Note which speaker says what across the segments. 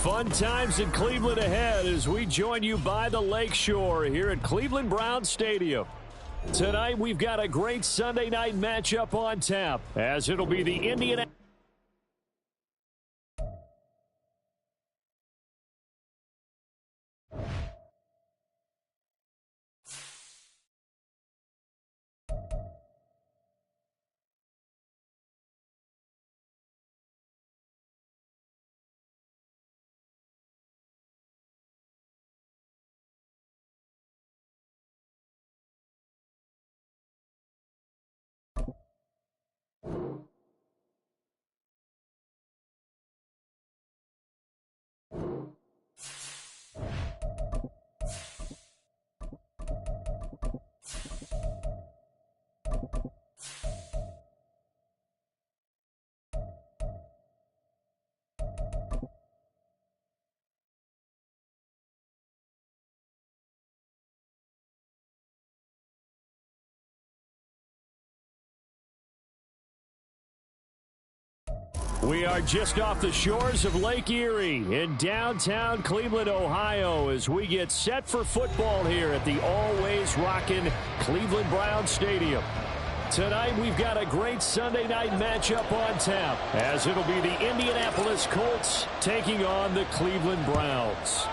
Speaker 1: Fun times in Cleveland ahead as we join you by the Lakeshore here at Cleveland Browns Stadium. Tonight, we've got a great Sunday night matchup on tap, as it'll be the Indianapolis. We are just off the shores of Lake Erie in downtown Cleveland, Ohio, as we get set for football here at the always rockin' Cleveland Browns Stadium. Tonight, we've got a great Sunday night matchup on tap, as it'll be the Indianapolis Colts taking on the Cleveland Browns.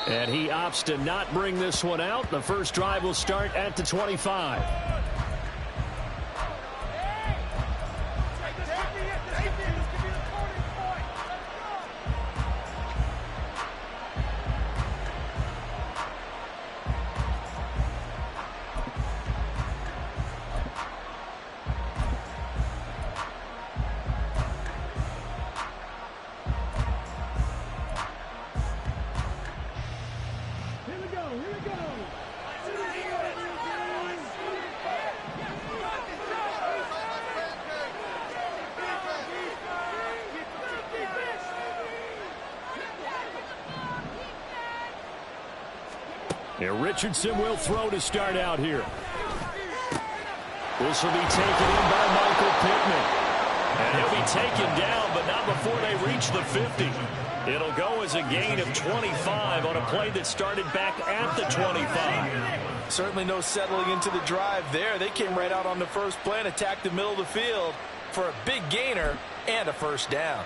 Speaker 1: And he opts to not bring this one out. The first drive will start at the 25. And Richardson will throw to start out here. This will be taken in by Michael Pittman. And he'll be taken down, but not before they reach the 50. It'll go as a gain of 25 on a play that started back at the 25.
Speaker 2: Certainly no settling into the drive there. They came right out on the first play and attacked the middle of the field for a big gainer and a first down.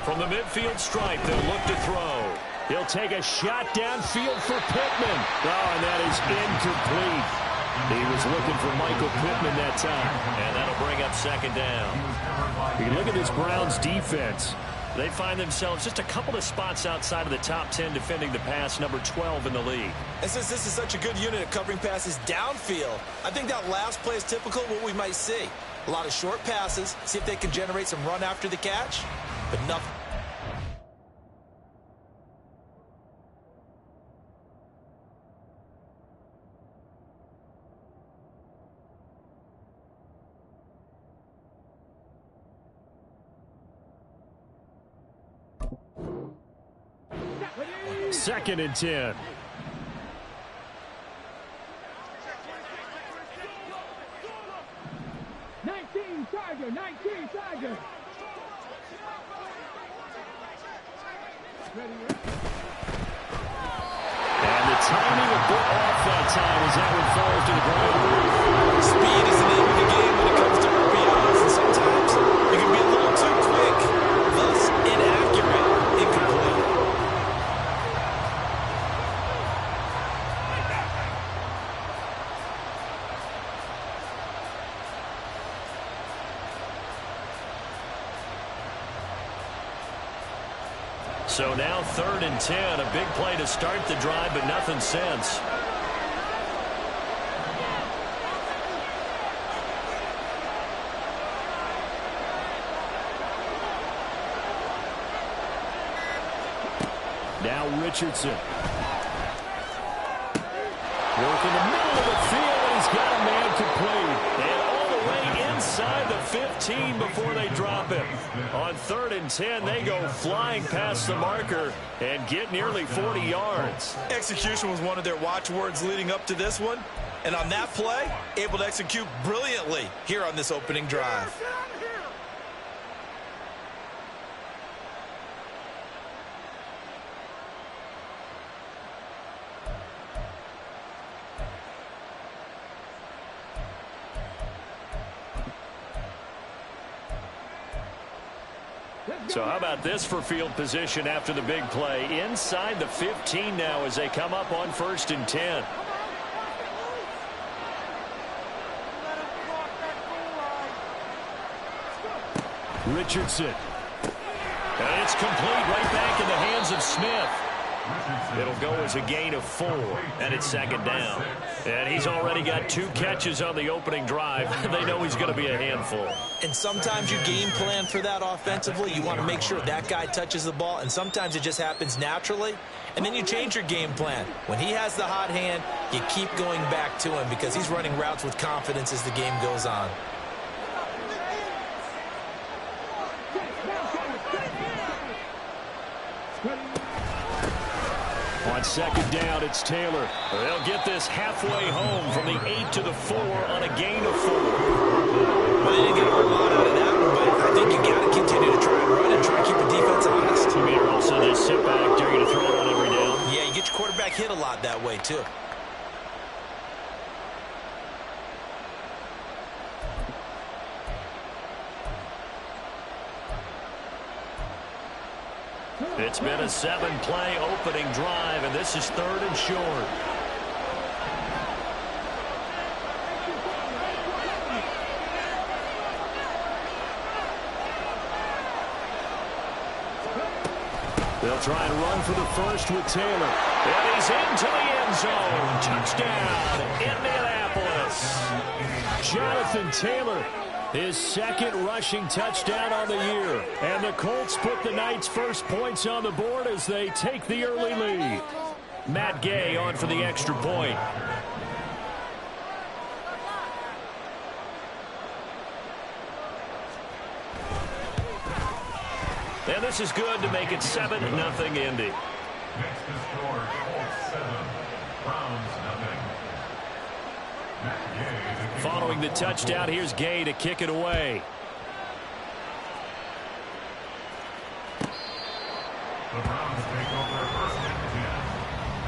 Speaker 1: From the midfield stripe, they'll look to throw. He'll take a shot downfield for Pittman. Oh, and that is incomplete. He was looking for Michael Pittman that time. And that'll bring up second down. You can look at this Browns defense. They find themselves just a couple of spots outside of the top 10 defending the pass, number 12 in the league.
Speaker 2: And since this is such a good unit at covering passes downfield, I think that last play is typical of what we might see. A lot of short passes, see if they can generate some run after the catch, but nothing.
Speaker 1: Second and 10.
Speaker 3: Tiger, 19 Tiger.
Speaker 1: And the timing a bit off that time as that one falls to the ground.
Speaker 2: Speed is the name of the game when it comes to RPIs, and sometimes you can be a little too quick, thus inaccurate, incomplete.
Speaker 1: So now 3rd and 10, a big play to start the drive, but nothing since. Now Richardson. Working the middle of the field, and he's got a man complete. And all the way inside the 15 before they drop him. On 3rd and 10, they go flying past the marker and get nearly 40 yards.
Speaker 2: Execution was one of their watchwords leading up to this one. And on that play, able to execute brilliantly here on this opening drive.
Speaker 1: So how about this for field position after the big play? Inside the 15 now as they come up on 1st and 10. Richardson. And it's complete right back in the hands of Smith. It'll go as a gain of 4, and it's 2nd down. And he's already got 2 catches on the opening drive. They know he's going to be a handful.
Speaker 2: And sometimes you game plan for that offensively. You want to make sure that guy touches the ball, and sometimes it just happens naturally. And then you change your game plan. When he has the hot hand, you keep going back to him because he's running routes with confidence as the game goes on.
Speaker 1: On 2nd down, it's Taylor. They'll get this halfway home from the 8 to the 4 on a gain of 4.
Speaker 2: Well, they didn't get a whole lot out of that one, but I think you got to continue to try and run and try and keep the defense honest.
Speaker 1: You mean also just sit back, they're going to throw it on every down?
Speaker 2: Yeah, you get your quarterback hit a lot that way, too.
Speaker 1: It's been a 7-play opening drive, and this is 3rd and short. They'll try and run for the first with Taylor. And he's into the end zone. Touchdown, Indianapolis. Jonathan Taylor, his 2nd rushing touchdown on the year. And the Colts put the Knights' first points on the board as they take the early lead. Matt Gay on for the extra point. And this is good to make it 7-0 Indy.
Speaker 4: Next to score, Colts 7, Browns 0.
Speaker 1: Following the touchdown, here's Gay to kick it away.
Speaker 4: The Browns take over 1st and 10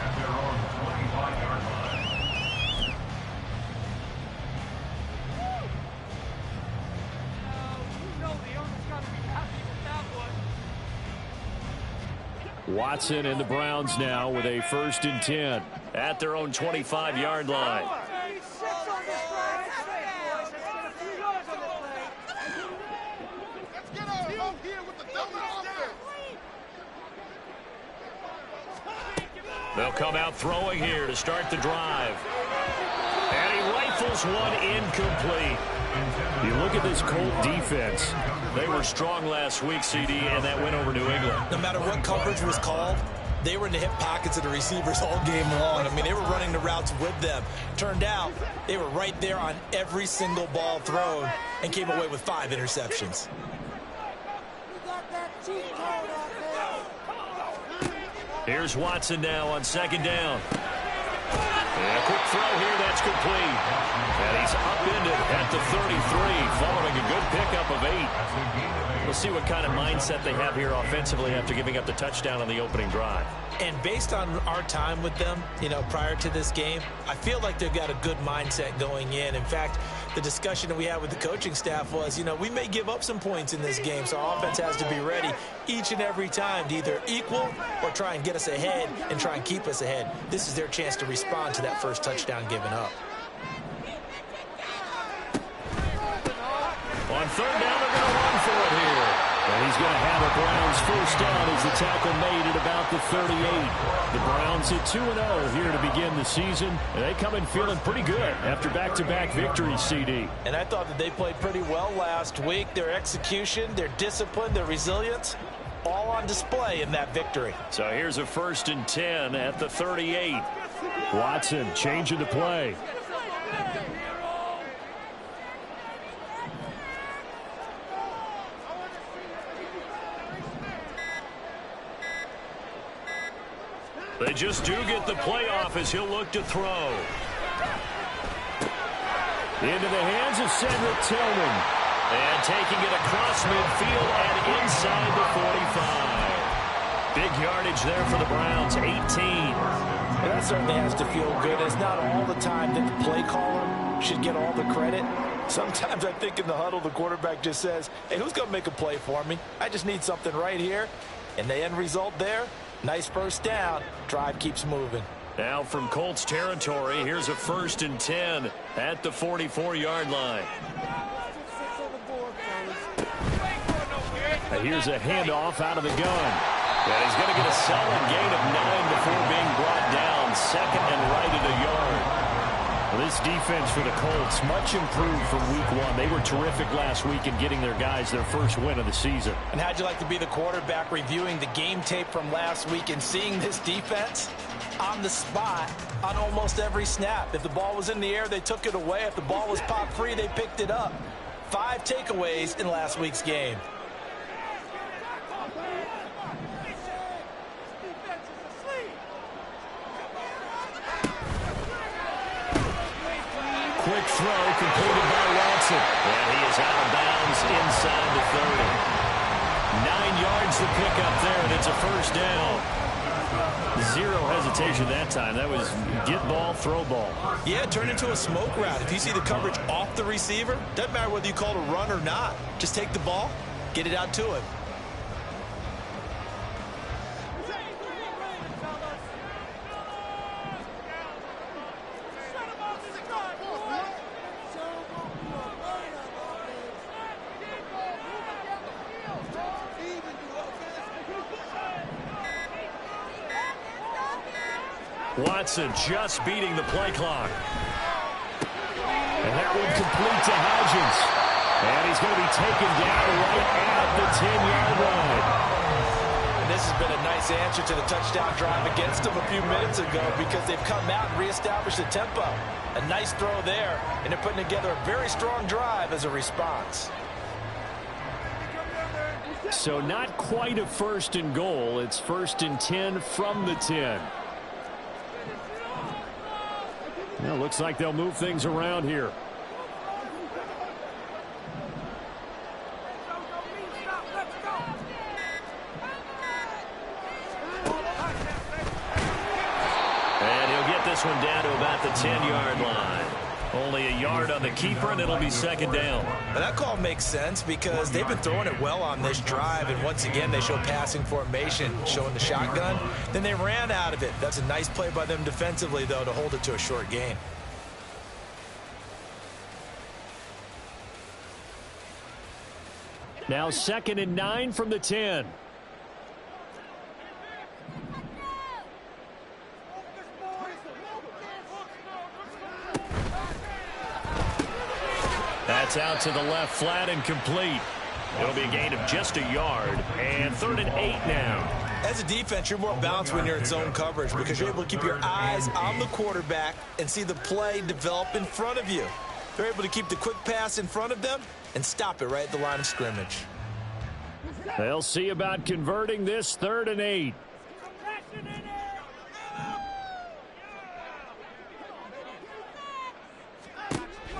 Speaker 4: at their own 25-yard line.
Speaker 3: You know the owner's got to be happy with that one.
Speaker 1: Watson and the Browns now with a 1st and 10 at their own 25-yard line. They'll come out throwing here to start the drive. And he rifles one incomplete. You look at this Colt defense. They were strong last week, CD, and that went over New England.
Speaker 2: No matter what coverage was called, they were in the hip pockets of the receivers all game long. I mean, they were running the routes with them. Turned out, they were right there on every single ball thrown and came away with 5 interceptions.
Speaker 1: Here's Watson now on 2nd down. And a quick throw here, that's complete. And he's upended at the 33, following a good pickup of 8. We'll see what kind of mindset they have here offensively after giving up the touchdown on the opening drive.
Speaker 2: And based on our time with them, you know, prior to this game, I feel like they've got a good mindset going in. In fact, the discussion that we had with the coaching staff was, you know, we may give up some points in this game, so our offense has to be ready each and every time to either equal or try and get us ahead and try and keep us ahead. This is their chance to respond to that first touchdown given up.
Speaker 1: On 3rd down, they're going to run for it here. And he's going to have a Browns first down as the tackle made at about the 38. The Browns at 2-0 here to begin the season. And they come in feeling pretty good after back-to-back victories, CD.
Speaker 2: And I thought that they played pretty well last week. Their execution, their discipline, their resilience, all on display in that victory.
Speaker 1: So here's a 1st and 10 at the 38. Watson changing the play. They just do get the play off as he'll look to throw. Into the hands of Cedric Tillman. And taking it across midfield and inside the 45. Big yardage there for the Browns, 18.
Speaker 2: And that certainly has to feel good. It's not all the time that the play caller should get all the credit. Sometimes I think in the huddle, the quarterback just says, hey, who's going to make a play for me? I just need something right here. And the end result there, nice 1st down. Drive keeps moving.
Speaker 1: Now from Colts territory, here's a 1st and 10 at the 44-yard line. And here's a handoff out of the gun. And he's going to get a solid gain of 9 before being brought down. 2nd and right at a yard. Well, this defense for the Colts, much improved from week 1. They were terrific last week in getting their guys their first win of the season.
Speaker 2: And how'd you like to be the quarterback reviewing the game tape from last week and seeing this defense on the spot on almost every snap? If the ball was in the air, they took it away. If the ball was popped free, they picked it up. 5 takeaways in last week's game.
Speaker 1: Quick throw completed by Watson. And he is out of bounds inside the 30. 9 yards to pick up there, and it's a 1st down. 0 hesitation that time. That was get ball, throw ball.
Speaker 2: Yeah, turn into a smoke route. If you see the coverage off the receiver, doesn't matter whether you call it a run or not. Just take the ball, get it out to him.
Speaker 1: Watson just beating the play clock. And that one complete to Hodgins. And he's going to be taken down right at the 10-yard line.
Speaker 2: And this has been a nice answer to the touchdown drive against them a few minutes ago because they've come out and reestablished the tempo. A nice throw there, and they're putting together a very strong drive as a response.
Speaker 1: So not quite a 1st and goal. It's 1st and 10 from the 10. Well, looks like they'll move things around here. And he'll get this one down to about the 10-yard line. Only a yard on the keeper, and it'll be 2nd down.
Speaker 2: And that call makes sense because they've been throwing it well on this drive, and once again they show passing formation, showing the shotgun. Then they ran out of it. That's a nice play by them defensively, though, to hold it to a short gain.
Speaker 1: Now 2nd and 9 from the 10. That's out to the left, flat and complete. It'll be a gain of just a yard, and 3rd and 8 now.
Speaker 2: As a defense, you're more balanced when you're in zone coverage because you're able to keep your eyes on the quarterback and see the play develop in front of you. They're able to keep the quick pass in front of them and stop it right at the line of scrimmage.
Speaker 1: They'll see about converting this 3rd and 8.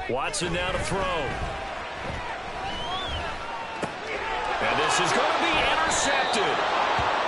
Speaker 1: Watson now to throw. And this is going to be intercepted.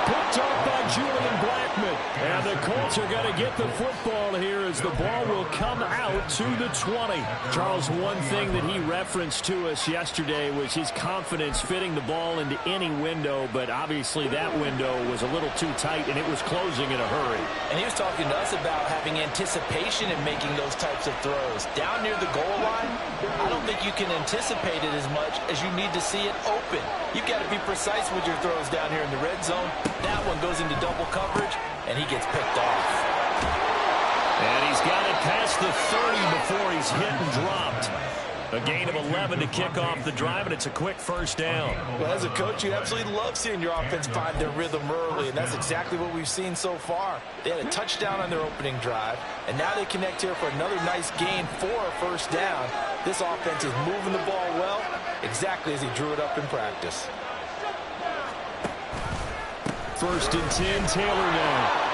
Speaker 1: Picked up by Julian Blackmon. And the Colts are going to get the football here as the ball will come out to the 20. Charles, one thing that he referenced to us yesterday was his confidence fitting the ball into any window, but obviously that window was a little too tight and it was closing in a hurry.
Speaker 2: And he was talking to us about having anticipation in making those types of throws. Down near the goal line, I don't think you can anticipate it as much as you need to see it open. You've got to be precise with your throws down here in the red zone. That one goes into double coverage, and he gets picked off.
Speaker 1: And he's got it past the 30 before he's hit and dropped. A gain of 11 to kick off the drive, and it's a quick first down.
Speaker 2: Well, as a coach, you absolutely love seeing your offense find their rhythm early, and that's exactly what we've seen so far. They had a touchdown on their opening drive, and now they connect here for another nice gain for a first down. This offense is moving the ball well, exactly as he drew it up in practice.
Speaker 1: First and 10, Taylor now.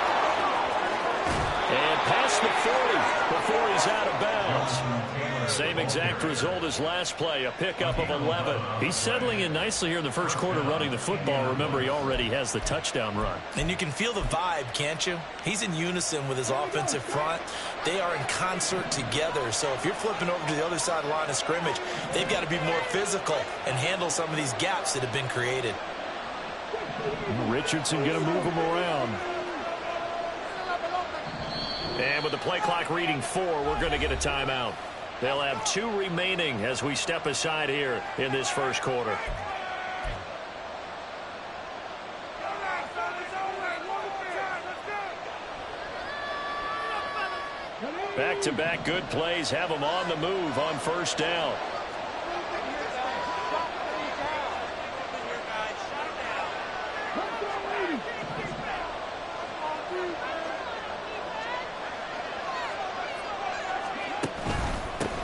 Speaker 1: And past the 40 before he's out of bounds. Same exact result as last play, a pickup of 11. He's settling in nicely here in the first quarter running the football. Remember, he already has the touchdown run.
Speaker 2: And you can feel the vibe, can't you? He's in unison with his offensive front. They are in concert together. So if you're flipping over to the other side of the line of scrimmage, they've got to be more physical and handle some of these gaps that have been created.
Speaker 1: Richardson going to move him around. And with the play clock reading 4, we're going to get a timeout. They'll have 2 remaining as we step aside here in this first quarter. Back-to-back good plays have them on the move on first down.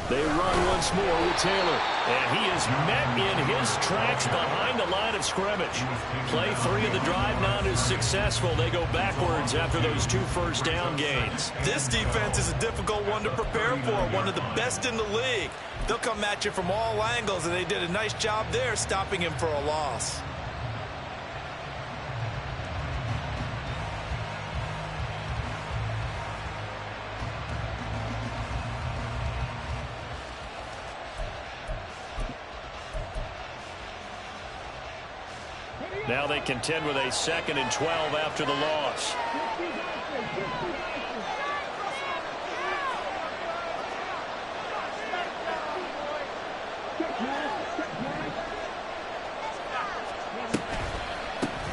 Speaker 1: They run once more with Taylor. And he is met in his tracks behind the line of scrimmage. Play 3 of the drive not as successful. They go backwards after those 2 first down gains.
Speaker 2: This defense is a difficult one to prepare for, one of the best in the league. They'll come at you from all angles, and they did a nice job there stopping him for a loss.
Speaker 1: Now they contend with a 2nd and 12 after the loss.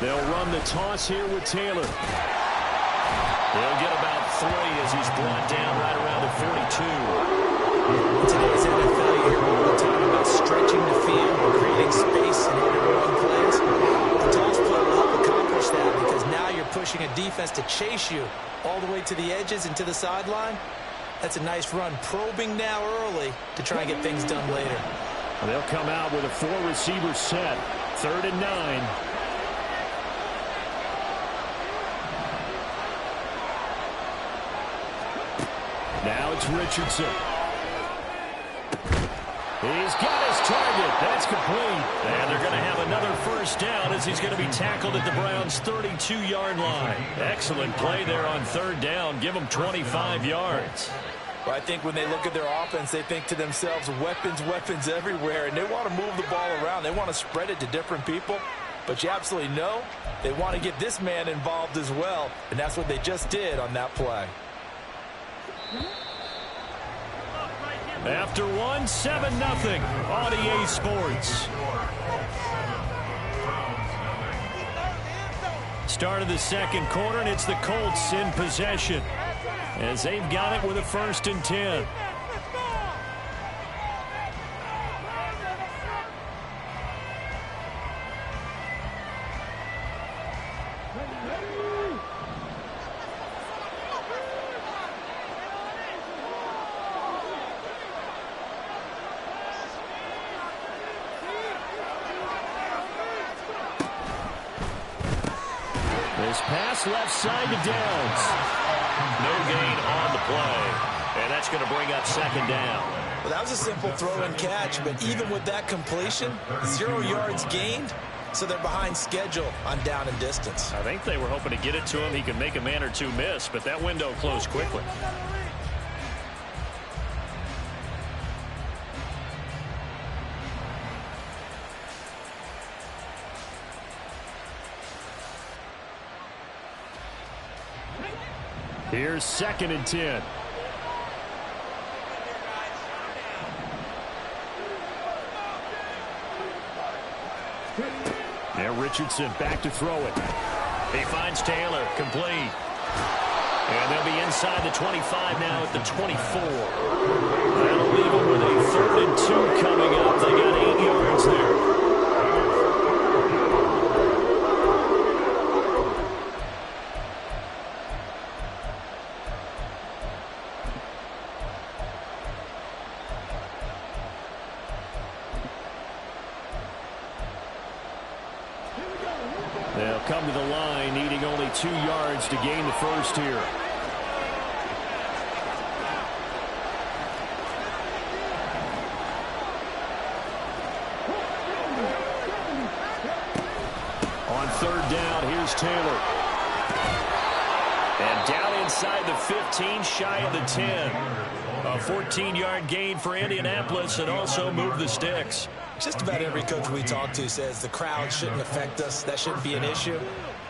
Speaker 1: They'll run the toss here with Taylor. They'll get about 3 as he's brought down right around the 42.
Speaker 2: In today's NFL, you hear all the time about stretching the field and creating space in order to run plays. The toss play will help accomplish that because now you're pushing a defense to chase you all the way to the edges and to the sideline. That's a nice run, probing now early to try and get things done later.
Speaker 1: They'll come out with a 4-receiver set. 3rd and 9. Now it's Richardson. He's got his target. That's complete. And they're going to have another first down as he's going to be tackled at the Browns' 32-yard line. Excellent play there on 3rd down. Give them 25 yards.
Speaker 2: Well, I think when they look at their offense, they think to themselves, weapons, weapons everywhere, and they want to move the ball around. They want to spread it to different people. But you absolutely know they want to get this man involved as well, and that's what they just did on that play.
Speaker 1: After 1, 7-0 on EA Sports. Start of the second quarter, and it's the Colts in possession as they've got it with a 1st and 10. This pass left side to Downs. No gain on the play. And that's going to bring up 2nd down.
Speaker 2: Well, that was a simple throw and catch, but even with that completion, 0 yards gained, so they're behind schedule on down and distance.
Speaker 1: I think they were hoping to get it to him. He could make a man or 2 miss, but that window closed quickly. Here's 2nd and 10. Now Richardson back to throw it. He finds Taylor, complete. And they'll be inside the 25 now at the 24. That'll That'll leave them with a 3rd and 2 coming up. They got 8 yards there. They'll come to the line, needing only 2 yards to gain the first here. On 3rd down, here's Taylor. And down inside the 15, shy of the 10. A 14-yard gain for Indianapolis, and also move the sticks.
Speaker 2: Just about every coach we talk to says the crowd shouldn't affect us. That shouldn't be an issue.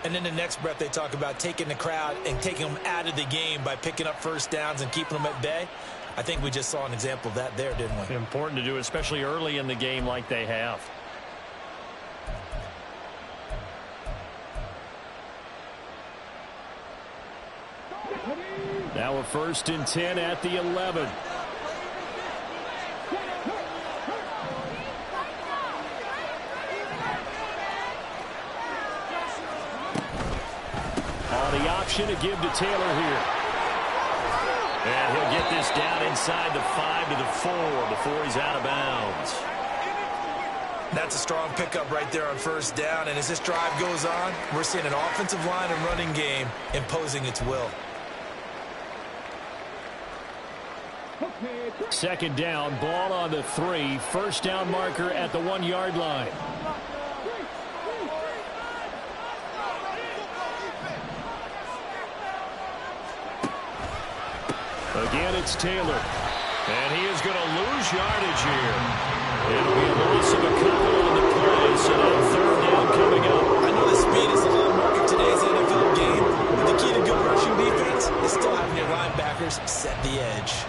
Speaker 2: And in the next breath, they talk about taking the crowd and taking them out of the game by picking up first downs and keeping them at bay. I think we just saw an example of that there, didn't we?
Speaker 1: Important to do, especially early in the game like they have. Now a 1st and 10 at the 11. On the option to give to Taylor here. And he'll get this down inside the 5 to the 4 before he's out of bounds.
Speaker 2: That's a strong pickup right there on 1st down. And as this drive goes on, we're seeing an offensive line and running game imposing its will.
Speaker 1: 2nd down, ball on the 3. 1st down marker at the 1-yard line. Again, it's Taylor. And he is going to lose yardage here. It'll be a loss of a couple on the play, so now 3rd down coming up.
Speaker 2: I know the speed is the hallmark of today's NFL game, but the key to good rushing defense is still having your linebackers set the edge.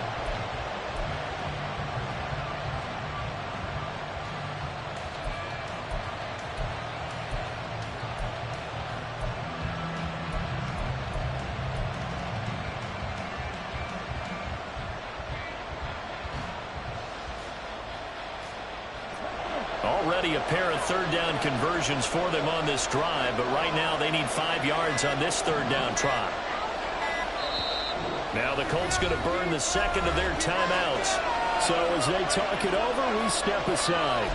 Speaker 1: Already a pair of 3rd down conversions for them on this drive, but right now they need 5 yards on this 3rd down try. Now the Colts going to burn the 2nd of their timeouts. So as they talk it over, we step aside.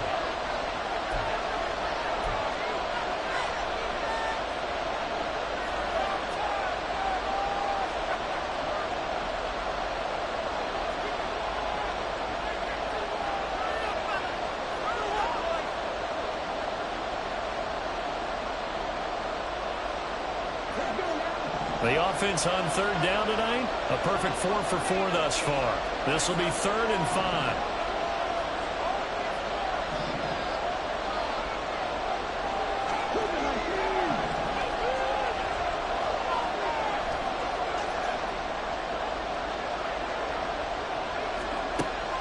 Speaker 1: The offense on 3rd down tonight, a perfect 4 for 4 thus far. This will be 3rd and 5.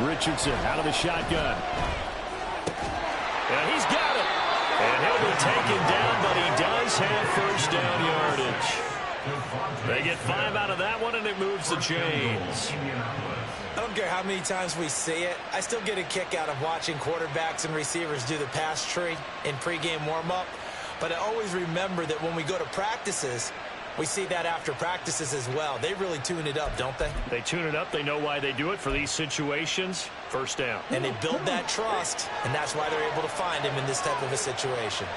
Speaker 1: Richardson out of the shotgun. And he's got it. And he'll be taken down, but he does have 1st down yardage. They get 5 out of that one, and it moves the chains.
Speaker 2: I don't care how many times we see it. I still get a kick out of watching quarterbacks and receivers do the pass tree in pregame warm-up. But I always remember that when we go to practices, we see that after practices as well. They really tune it up, don't they?
Speaker 1: They tune it up. They know why they do it for these situations. 1st down.
Speaker 2: And they build that trust, and that's why they're able to find him in this type of a situation.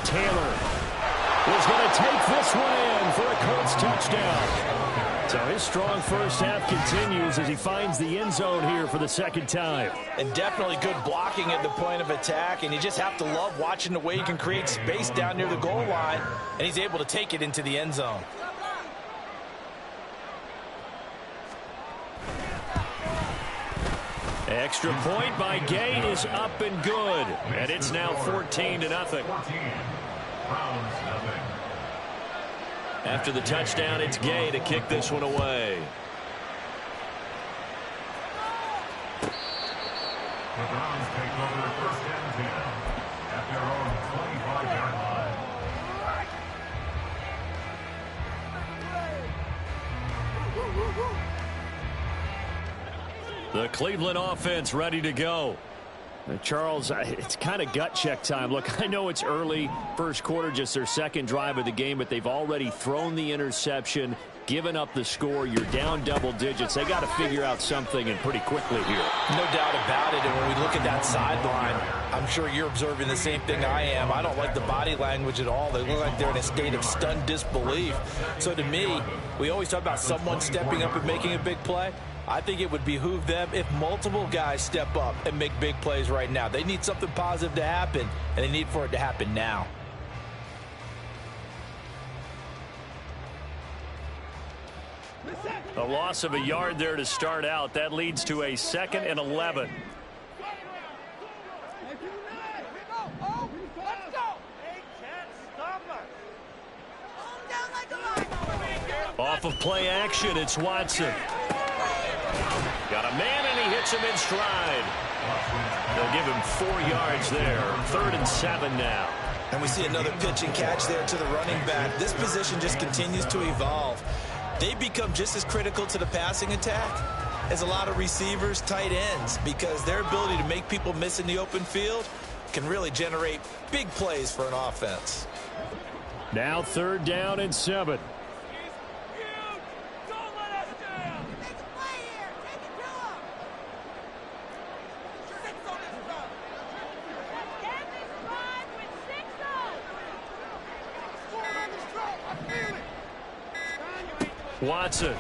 Speaker 1: Taylor is going to take this one in for a Colts touchdown. So his strong first half continues as he finds the end zone here for the 2nd time.
Speaker 2: And definitely good blocking at the point of attack, and you just have to love watching the way he can create space down near the goal line, and he's able to take it into the end zone.
Speaker 1: Extra point by Gay is up and good. And it's now 14-0. After the touchdown, it's Gay to kick this one away.
Speaker 4: The Browns take over 1st and 10 at their own 25-yard line.
Speaker 1: The Cleveland offense ready to go. Charles, it's kind of gut check time. Look, I know it's early, first quarter, just their second drive of the game, but they've already thrown the interception, given up the score. You're down double digits. They got to figure out something, and pretty quickly here.
Speaker 2: No doubt about it. And when we look at that sideline, I'm sure you're observing the same thing I am. I don't like the body language at all. They look like they're in a state of stunned disbelief. So to me, we always talk about someone stepping up and making a big play. I think it would behoove them if multiple guys step up and make big plays right now. They need something positive to happen, and they need for it to happen now.
Speaker 1: A loss of a yard there to start out. That leads to a 2nd and 11. Off of play action, it's Watson. Got a man, and he hits him in stride. They'll give him 4 yards there. 3rd and 7 now.
Speaker 2: And we see another pitch and catch there to the running back. This position just continues to evolve. They become just as critical to the passing attack as a lot of receivers, tight ends, because their ability to make people miss in the open field can really generate big plays for an offense.
Speaker 1: Now 3rd down and 7. Watson. Able to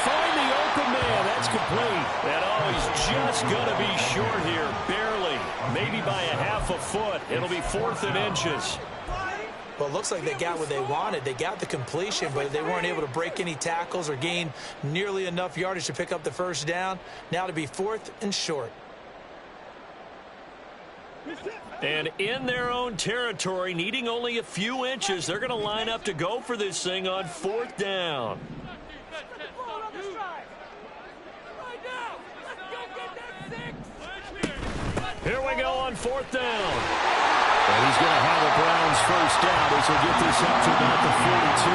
Speaker 1: find the open man. That's complete. And he's just going to be short here. Barely. Maybe by a half a foot. It'll be 4th and inches.
Speaker 2: Well, it looks like they got what they wanted. They got the completion, but they weren't able to break any tackles or gain nearly enough yardage to pick up the first down. Now to be 4th and short.
Speaker 1: And in their own territory, needing only a few inches, they're going to line up to go for this thing on 4th down. Here we go on 4th down. And he's going to have a Browns first down as he'll get this up to about the 42.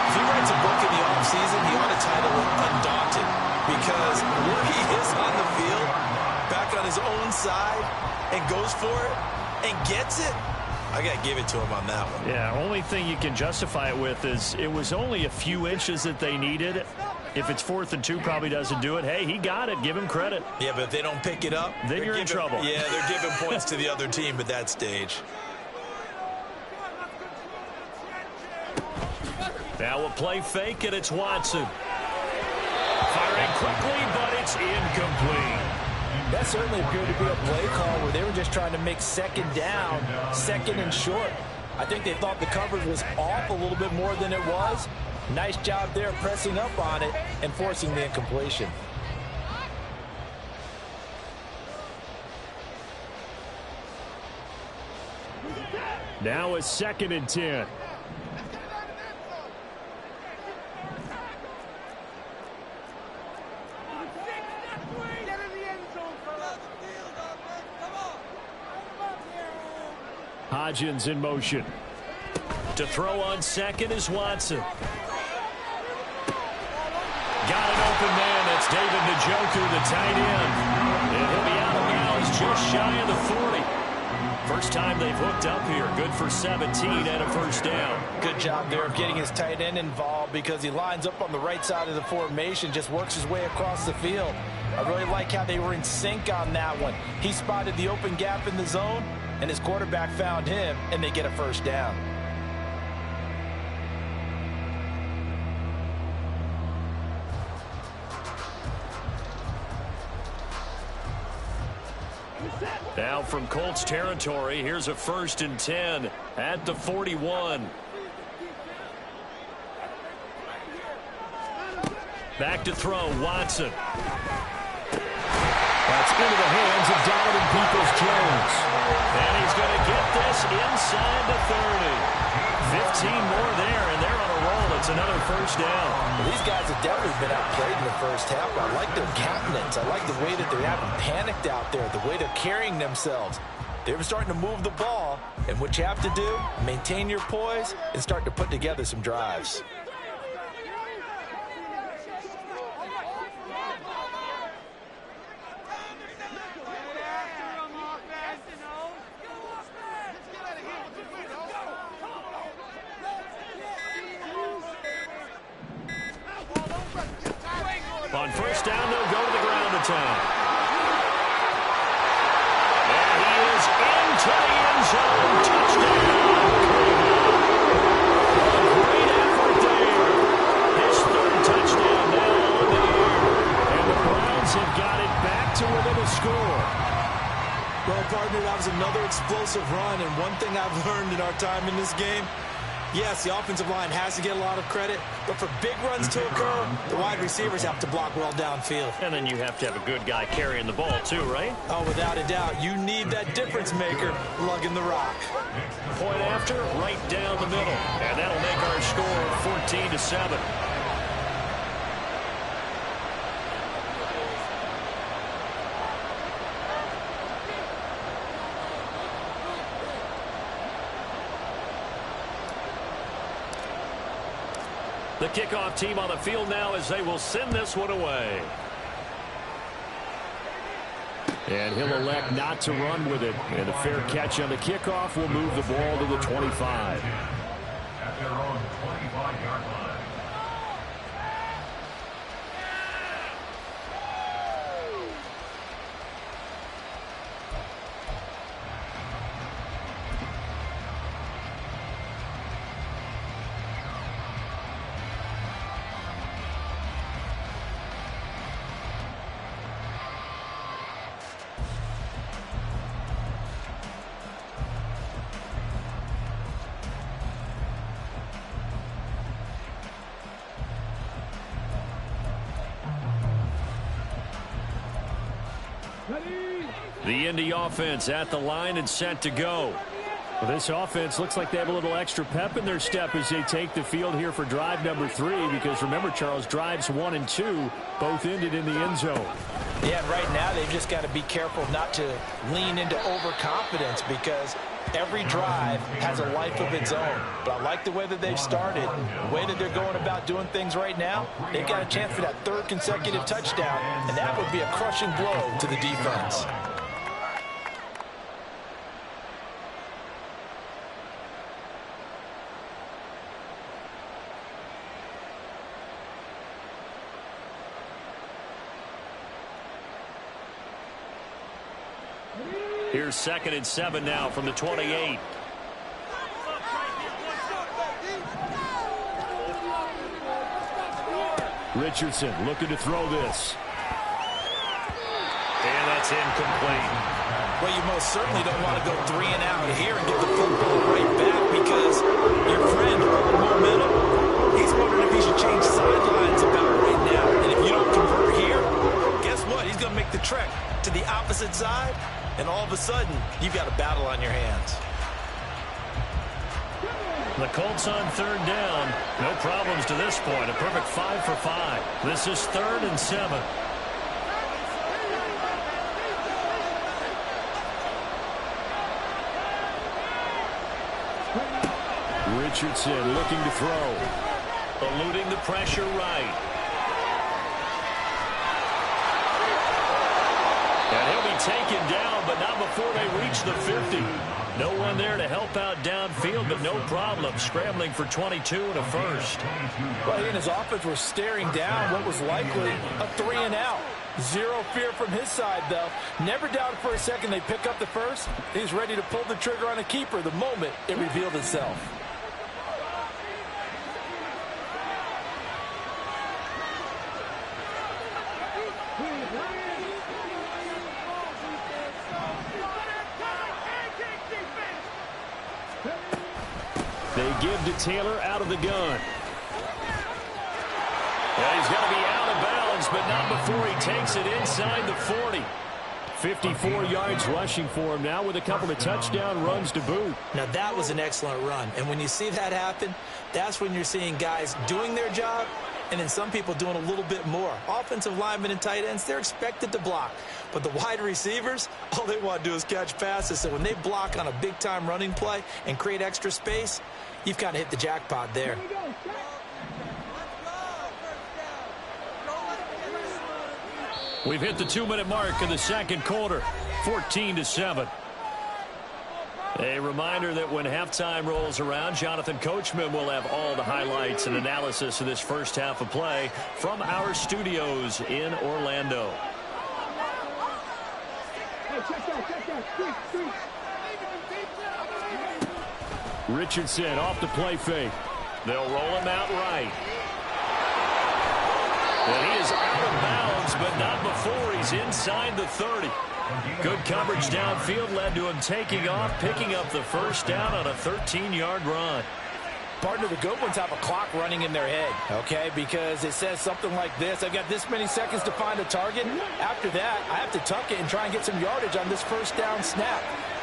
Speaker 2: If he writes a book in the offseason, he ought to title it Undaunted, because where he is on the field, back on his own side, and goes for it and gets it, I got to give it to him on that one.
Speaker 1: Yeah, only thing you can justify it with is it was only a few inches that they needed. If it's 4th and 2, probably doesn't do it. Hey, he got it. Give him credit.
Speaker 2: Yeah, but if they don't pick it up,
Speaker 1: then you're in trouble.
Speaker 2: Yeah, they're giving points to the other team at that stage.
Speaker 1: Now a play fake, and it's Watson. Firing quickly, but it's incomplete.
Speaker 2: That certainly appeared to be a play call where they were just trying to make 2nd down, 2nd and short. I think they thought the coverage was off a little bit more than it was. Nice job there pressing up on it and forcing the incompletion.
Speaker 1: Now a 2nd and 10. Hodgins in motion. To throw on 2nd is Watson. Got an open man. That's David Njoku, the tight end. And he'll be out of bounds just shy of the 40. First time they've hooked up here. Good for 17 and a first down.
Speaker 2: Good job there of getting his tight end involved, because he lines up on the right side of the formation, just works his way across the field. I really like how they were in sync on that one. He spotted the open gap in the zone, and his quarterback found him, and they get a first down.
Speaker 1: Now from Colts territory, here's a 1st and 10 at the 41. Back to throw, Watson. That's into the hands of Donovan Peoples-Jones. And he's going to get this inside the 30. 15 more there, and they're on a roll. It's another first down.
Speaker 2: Well, these guys have definitely been outplayed in the first half. I like their countenance. I like the way that they haven't panicked out there, the way they're carrying themselves. They're starting to move the ball, and what you have to do, maintain your poise and start to put together some drives.
Speaker 1: On first down, they'll go to the ground attack. And he is into the end zone. Touchdown, Cleveland. Great effort there. His third touchdown now on the air. And the Browns have got it back to within a score.
Speaker 2: Well, partner, that was another explosive run, and one thing I've learned in our time in this game, yes, the offensive line has to get a lot of credit, but for big runs to occur, the wide receivers have to block well downfield.
Speaker 1: And then you have to have a good guy carrying the ball too, right?
Speaker 2: Oh, without a doubt. You need that difference maker lugging the rock.
Speaker 1: Point after, right down the middle. And that'll make our score 14-7. The kickoff team on the field now as they will send this one away. And he'll elect not to run with it. And a fair catch on the kickoff will move the ball to the 25.
Speaker 4: At their own 25-yard line.
Speaker 1: The Indy offense at the line and set to go. Well, this offense looks like they have a little extra pep in their step as they take the field here for drive number 3, because remember, Charles, drives 1 and 2 both ended in the end zone.
Speaker 2: Yeah, and right now they've just got to be careful not to lean into overconfidence, because every drive has a life of its own. But I like the way that they've started, the way that they're going about doing things right now. They've got a chance for that third consecutive touchdown, and that would be a crushing blow to the defense.
Speaker 1: Here's 2nd and 7 now from the 28. Richardson looking to throw this. And that's incomplete.
Speaker 2: Well, you most certainly don't want to go 3 and out here and get the football right back, because your friend, all momentum, he's wondering if he should change sidelines about right now. And if you don't convert here, guess what? He's going to make the trek to the opposite side, and all of a sudden, you've got a battle on your hands.
Speaker 1: The Colts on 3rd down. No problems to this point. A perfect 5 for 5. This is 3rd and 7. Richardson looking to throw. Eluding the pressure right. And he'll be taken down, but not before they reach the 50. No one there to help out downfield, but no problem. Scrambling for 22 and a first.
Speaker 2: Well, he and his offense were staring down what was likely a 3 and out. Zero fear from his side, though. Never doubted for a second they pick up the first. He's ready to pull the trigger on a keeper the moment it revealed itself.
Speaker 1: They give to Taylor out of the gun. And he's going to be out of bounds, but not before he takes it inside the 40. 54 yards rushing for him now with a couple of touchdown runs to boot.
Speaker 2: Now, that was an excellent run. And when you see that happen, that's when you're seeing guys doing their job and then some people doing a little bit more. Offensive linemen and tight ends, they're expected to block. But the wide receivers, all they want to do is catch passes. So when they block on a big-time running play and create extra space, you've kind of hit the jackpot there.
Speaker 1: We've hit the 2-minute mark in the second quarter. 14-7. A reminder that when halftime rolls around, Jonathan Coachman will have all the highlights and analysis of this first half of play from our studios in Orlando. Richardson off the play fake. They'll roll him out right. And he is out of bounds, but not before he's inside the 30. Good coverage downfield led to him taking off, picking up the first down on a 13-yard run.
Speaker 2: Partner, the good ones have a clock running in their head, okay, because it says something like this. I've got this many seconds to find a target. After that, I have to tuck it and try and get some yardage on this first down snap.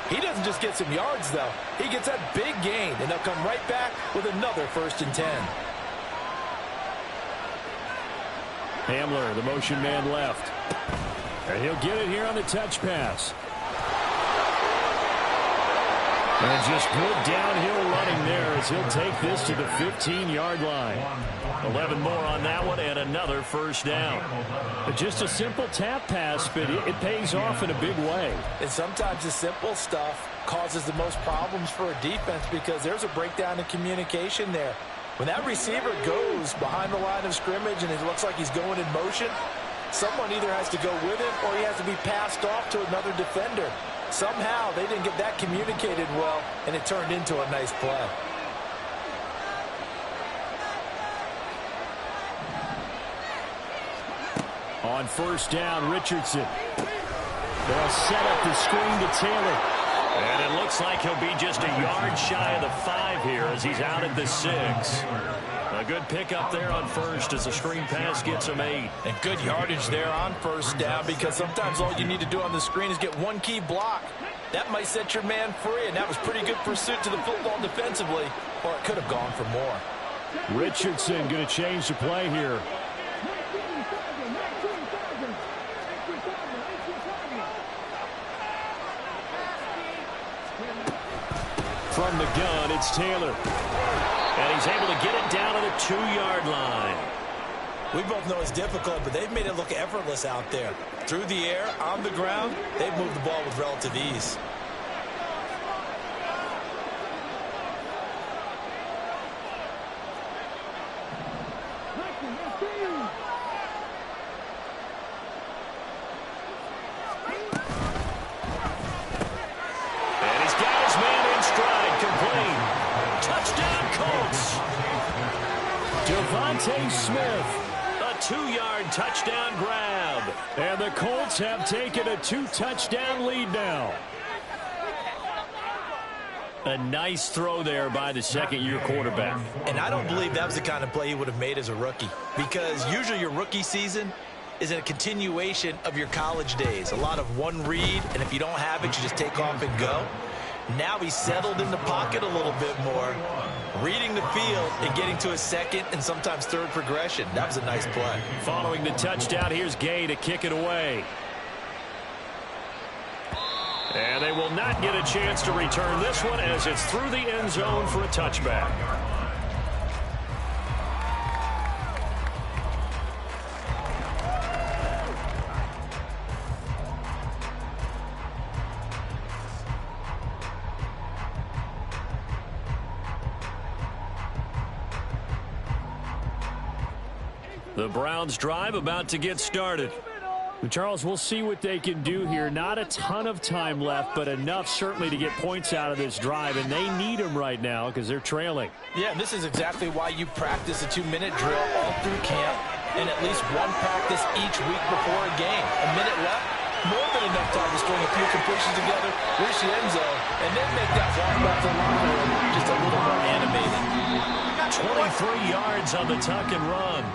Speaker 2: He doesn't just get some yards, though. He gets that big gain, and they'll come right back with another 1st and 10.
Speaker 1: Hamler, the motion man left. And he'll get it here on the touch pass. And just good downhill running there as he'll take this to the 15-yard line. 11 more on that one and another first down. Just a simple tap pass, but it pays off in a big way.
Speaker 2: And sometimes the simple stuff causes the most problems for a defense because there's a breakdown in communication there. When that receiver goes behind the line of scrimmage and it looks like he's going in motion, someone either has to go with him or he has to be passed off to another defender. Somehow they didn't get that communicated well, and it turned into a nice play.
Speaker 1: On first down, Richardson. They'll set up the screen to Taylor. And it looks like he'll be just a yard shy of the 5 here as he's out at the 6. A good pickup there on first as the screen pass gets him 8.
Speaker 2: And good yardage there on first down because sometimes all you need to do on the screen is get one key block. That might set your man free, and that was pretty good pursuit to the football defensively, or it could have gone for more.
Speaker 1: Richardson going to change the play here. From the gun, it's Taylor. And he's able to get it down to the 2-yard line.
Speaker 2: We both know it's difficult, but they've made it look effortless out there. Through the air, on the ground, they've moved the ball with relative ease.
Speaker 1: And he's got his man in stride, complete. Touchdown, Colts. Devontae Smith. A 2-yard touchdown grab. And the Colts have taken a 2-touchdown lead now. A nice throw there by the second-year quarterback.
Speaker 2: And I don't believe that was the kind of play he would have made as a rookie, because usually your rookie season is a continuation of your college days. A lot of one read, and if you don't have it, you just take off and go. Now he's settled in the pocket a little bit more, reading the field and getting to his second and sometimes third progression. That was a nice play.
Speaker 1: Following the touchdown, here's Gay to kick it away. And they will not get a chance to return this one as it's through the end zone for a touchback. The Browns drive about to get started. Charles, we'll see what they can do here. Not a ton of time left, but enough certainly to get points out of this drive, and they need them right now because they're trailing.
Speaker 2: Yeah, this is exactly why you practice a 2-minute drill all through camp and at least one practice each week before a game. A minute left, more than enough time to string a few completions together, reach the end zone, and then make that walk back to the locker room just a little more animated.
Speaker 1: 23 yards on the tuck and run.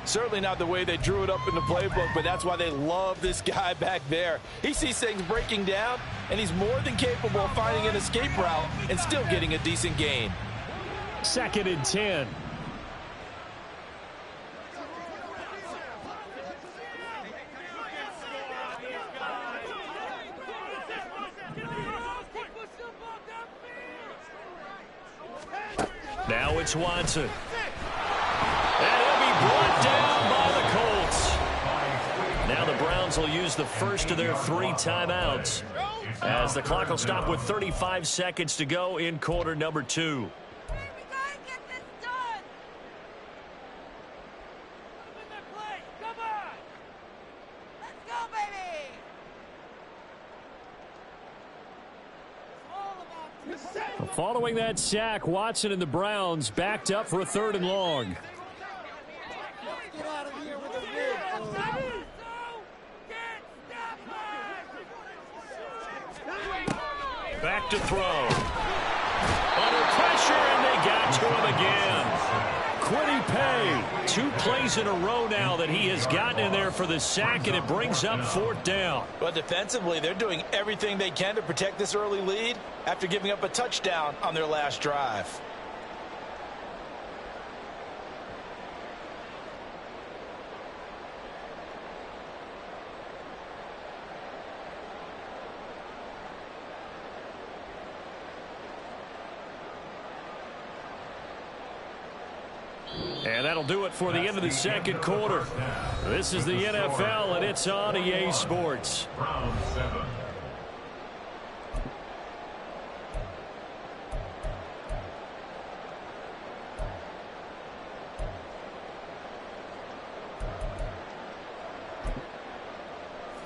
Speaker 2: Certainly not the way they drew it up in the playbook, but that's why they love this guy back there. He sees things breaking down, and he's more than capable of finding an escape route and still getting a decent gain.
Speaker 1: 2nd and 10. Now it's Watson. And he'll be brought down by the Colts. Now the Browns will use the first of their 3 timeouts. as the clock will stop with 35 seconds to go in quarter number 2.
Speaker 3: We gotta get this done. Put 'em in their place. Come on. Let's go, baby. It's all about
Speaker 1: Following that sack, Watson and the Browns backed up for a 3rd and long.
Speaker 3: Get out of here with the win.
Speaker 1: Back to throw. Under pressure, and they got to him again. Quiddy Pay, 2 plays in a row now that he has gotten in there for the sack, and it brings up 4th down.
Speaker 2: But defensively, they're doing everything they can to protect this early lead after giving up a touchdown on their last drive.
Speaker 1: And that'll do it for the end of the 2nd quarter. This is the NFL, and it's on EA Sports.
Speaker 4: Round 7.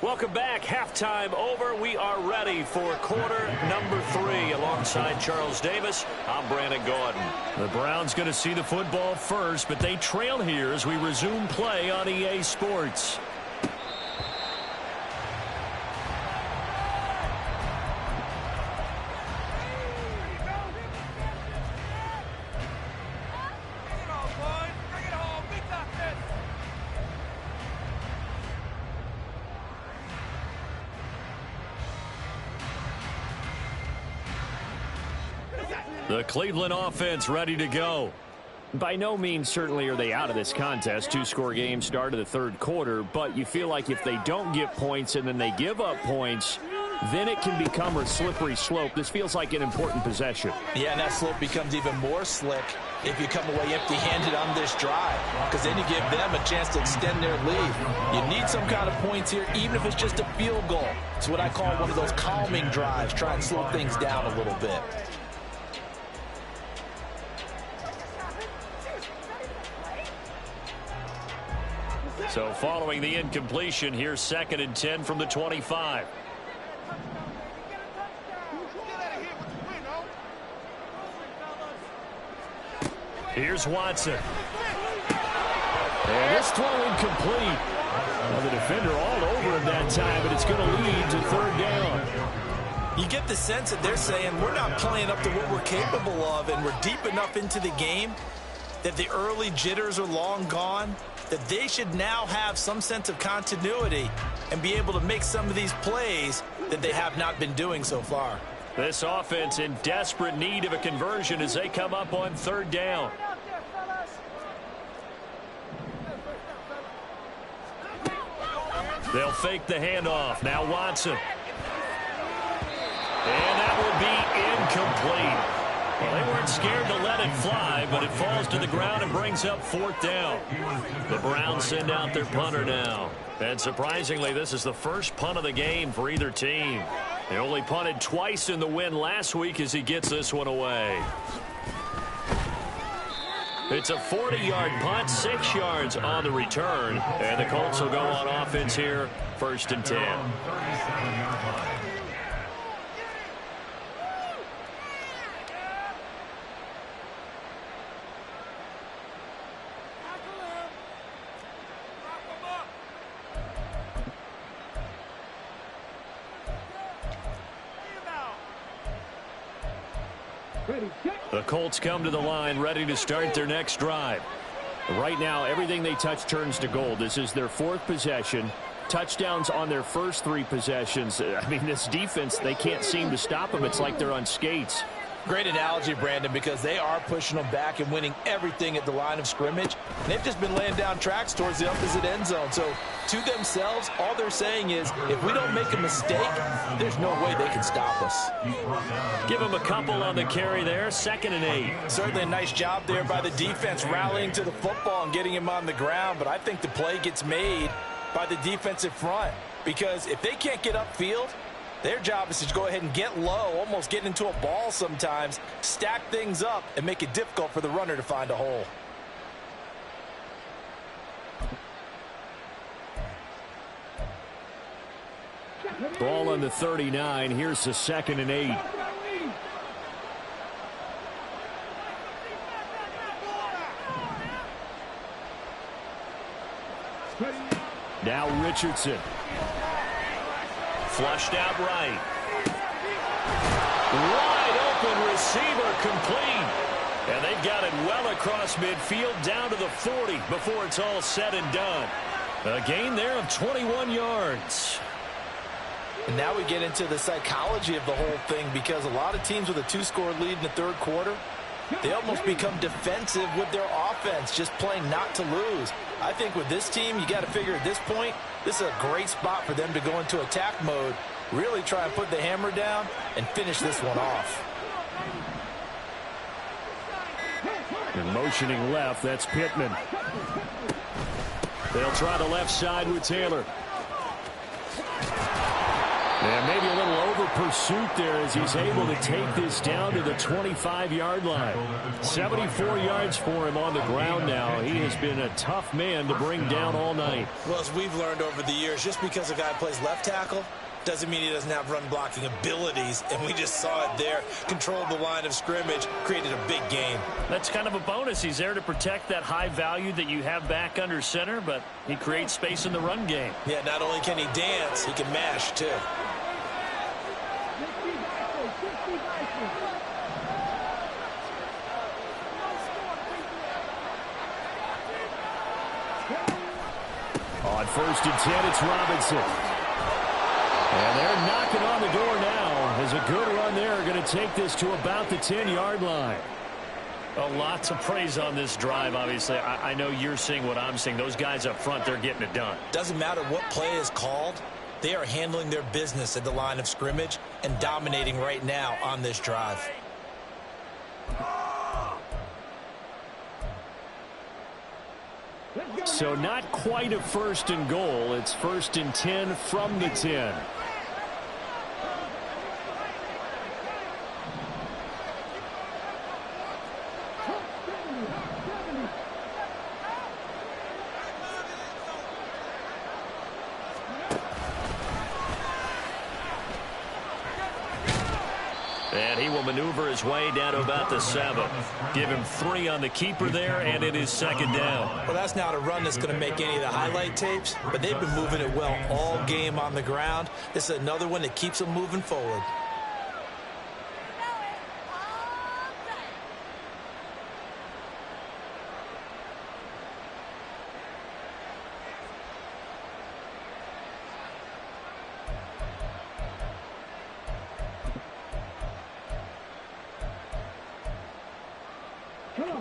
Speaker 1: Welcome back. Halftime over. We are ready for quarter number 3. Alongside Charles Davis, I'm Brandon Gordon. The Browns going to see the football first, but they trail here as we resume play on EA Sports. The Cleveland offense ready to go. By no means certainly are they out of this contest. 2-score game start of the 3rd quarter, but you feel like if they don't get points and then they give up points, then it can become a slippery slope. This feels like an important possession.
Speaker 2: Yeah, and that slope becomes even more slick if you come away empty-handed on this drive, because then you give them a chance to extend their lead. You need some kind of points here, even if it's just a field goal. It's what I call one of those calming drives, try and slow things down a little bit.
Speaker 1: So following the incompletion, here's 2nd and 10 from the 25. Here's Watson. And this throw incomplete. Well, the defender all over him that time, but it's going to lead to 3rd down.
Speaker 2: You get the sense that they're saying we're not playing up to what we're capable of, and we're deep enough into the game that the early jitters are long gone, that they should now have some sense of continuity and be able to make some of these plays that they have not been doing so far.
Speaker 1: This offense in desperate need of a conversion as they come up on 3rd down. They'll fake the handoff. Now Watson. And that will be incomplete. Well, they weren't scared to let it fly, but it falls to the ground and brings up 4th down. The Browns send out their punter now. And surprisingly, this is the first punt of the game for either team. They only punted twice in the win last week as he gets this one away. It's a 40-yard punt, 6 yards on the return. And the Colts will go on offense here, 1st and 10.
Speaker 4: 37-yard line.
Speaker 1: The Colts come to the line ready to start their next drive. Right now, everything they touch turns to gold. This is their 4th possession. Touchdowns on their first 3 possessions. I mean, this defense, they can't seem to stop them. It's like they're on skates.
Speaker 2: Great analogy, Brandon, because they are pushing them back and winning everything at the line of scrimmage. And they've just been laying down tracks towards the opposite end zone. So to themselves, all they're saying is, if we don't make a mistake, there's no way they can stop us.
Speaker 1: Give them a couple on the carry there, 2nd and 8.
Speaker 2: Certainly a nice job there by the defense rallying to the football and getting him on the ground. But I think the play gets made by the defensive front, because if they can't get upfield, Their job is to go ahead and get low, almost get into a ball sometimes, stack things up, and make it difficult for the runner to find a hole.
Speaker 1: Ball on the 39. Here's the 2nd and 8. Now Richardson. Flushed out right. Wide open receiver complete. And they've got it well across midfield down to the 40 before it's all said and done. A gain there of 21 yards.
Speaker 2: And now we get into the psychology of the whole thing, because a lot of teams with a 2-score lead in the third quarter, they almost become defensive with their offense, just playing not to lose. I think with this team, you got to figure at this point, this is a great spot for them to go into attack mode, really try and put the hammer down and finish this one off.
Speaker 1: And motioning left, that's Pittman. They'll try the left side with Taylor. And maybe a little over pursuit there as he's able to take this down to the 25-yard line. 74 yards for him on the ground now. He has been a tough man to bring down all night.
Speaker 2: Well, as we've learned over the years, just because a guy plays left tackle doesn't mean he doesn't have run blocking abilities, and we just saw it there. Controlled the line of scrimmage, created a big gain.
Speaker 5: That's kind of a bonus. He's there to protect that high value that you have back under center, but he creates space in the run game.
Speaker 2: Yeah, not only can he dance, he can mash too.
Speaker 1: On 1st and 10, it's Robinson. And they're knocking on the door now as a good run there are going to take this to about the 10-yard line.
Speaker 5: A lot to praise on this drive, obviously. I know you're seeing what I'm seeing. Those guys up front, they're getting it done.
Speaker 2: Doesn't matter what play is called. They are handling their business at the line of scrimmage and dominating right now on this drive.
Speaker 1: So not quite a 1st and goal. It's 1st and 10 from the 10. And he will maneuver his way down to about the 7. Give him 3 on the keeper there, and it is 2nd down.
Speaker 2: Well, that's not a run that's going to make any of the highlight tapes, but they've been moving it well all game on the ground. This is another one that keeps them moving forward.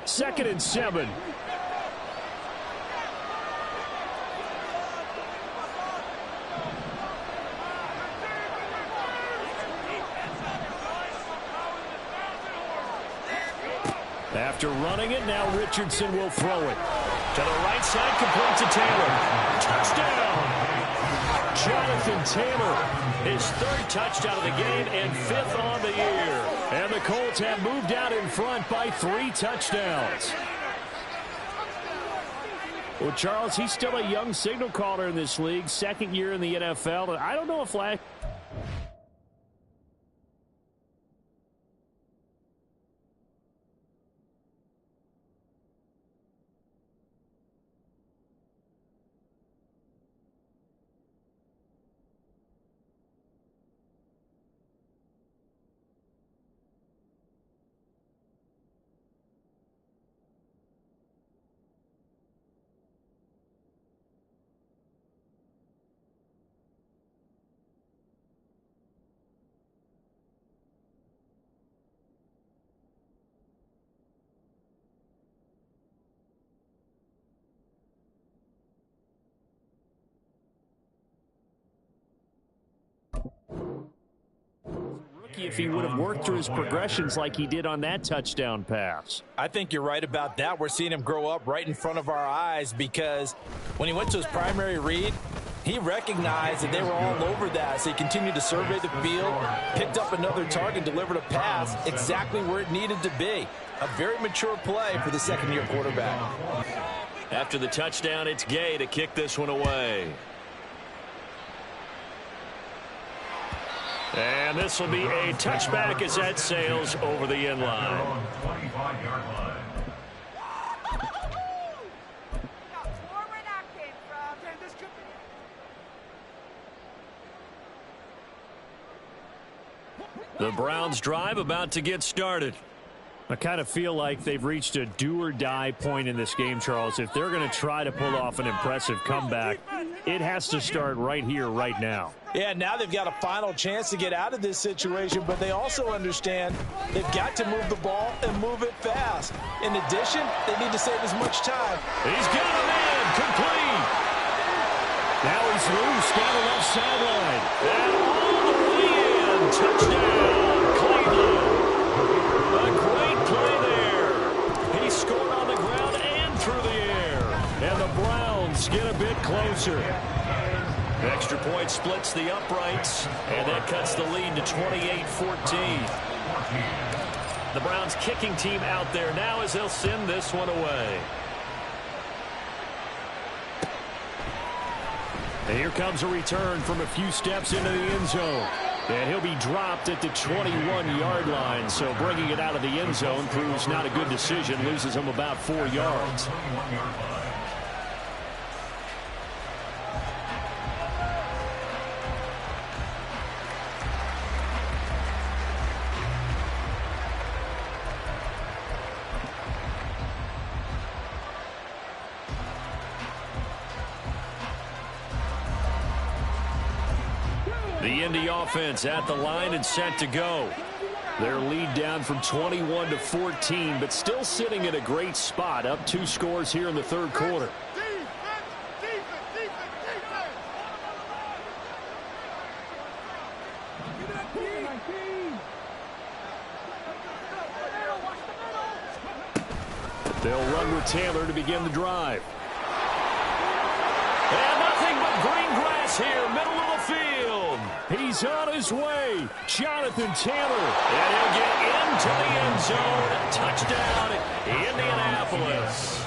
Speaker 1: Second and 7. After running it, now Richardson will throw it. To the right side, complete to Taylor. Touchdown! Jonathan Taylor, his 3rd touchdown of the game and 5th on the year. And the Colts have moved out in front by 3 touchdowns. Well, Charles, he's still a young signal caller in this league, 2nd year in the NFL. And I don't know if if he would have worked through his progressions like he did on that touchdown pass.
Speaker 2: I think you're right about that. We're seeing him grow up right in front of our eyes, because when he went to his primary read, He recognized that they were all over that, so he continued to survey the field, picked up another target, delivered a pass exactly where it needed to be. A very mature play for the second-year quarterback.
Speaker 1: After the touchdown, it's Gay to kick this one away. And this will be a touchback as that sails over the end line.
Speaker 4: 25-yard line.
Speaker 1: The Browns drive about to get started.
Speaker 5: I kind of feel like they've reached a do-or-die point in this game, Charles. If they're going to try to pull off an impressive comeback, it has to start right here, right now.
Speaker 2: Yeah, now they've got a final chance to get out of this situation, but they also understand they've got to move the ball and move it fast. In addition, they need to save as much time.
Speaker 1: He's got a man complete.
Speaker 5: Now he's loose down the left sideline.
Speaker 1: And all the way in. Touchdown, Cleveland. A great play there. He scored on the ground and through the air. And the Browns get a bit closer. Extra point splits the uprights, and that cuts the lead to 28-14. The Browns kicking team out there now as they'll send this one away.
Speaker 5: And here comes a return from a few steps into the end zone. And he'll be dropped at the 21-yard line. So bringing it out of the end zone proves not a good decision. Loses him about 4 yards.
Speaker 1: The Indy offense at the line and set to go. Their lead down from 21 to 14, but still sitting in a great spot. Up 2 scores here in the third quarter. They'll run with Taylor to begin the drive. And nothing but green grass here, middle of the field.
Speaker 5: He's on his way. Jonathan Taylor.
Speaker 1: And he'll get into the end zone. Touchdown, Indianapolis.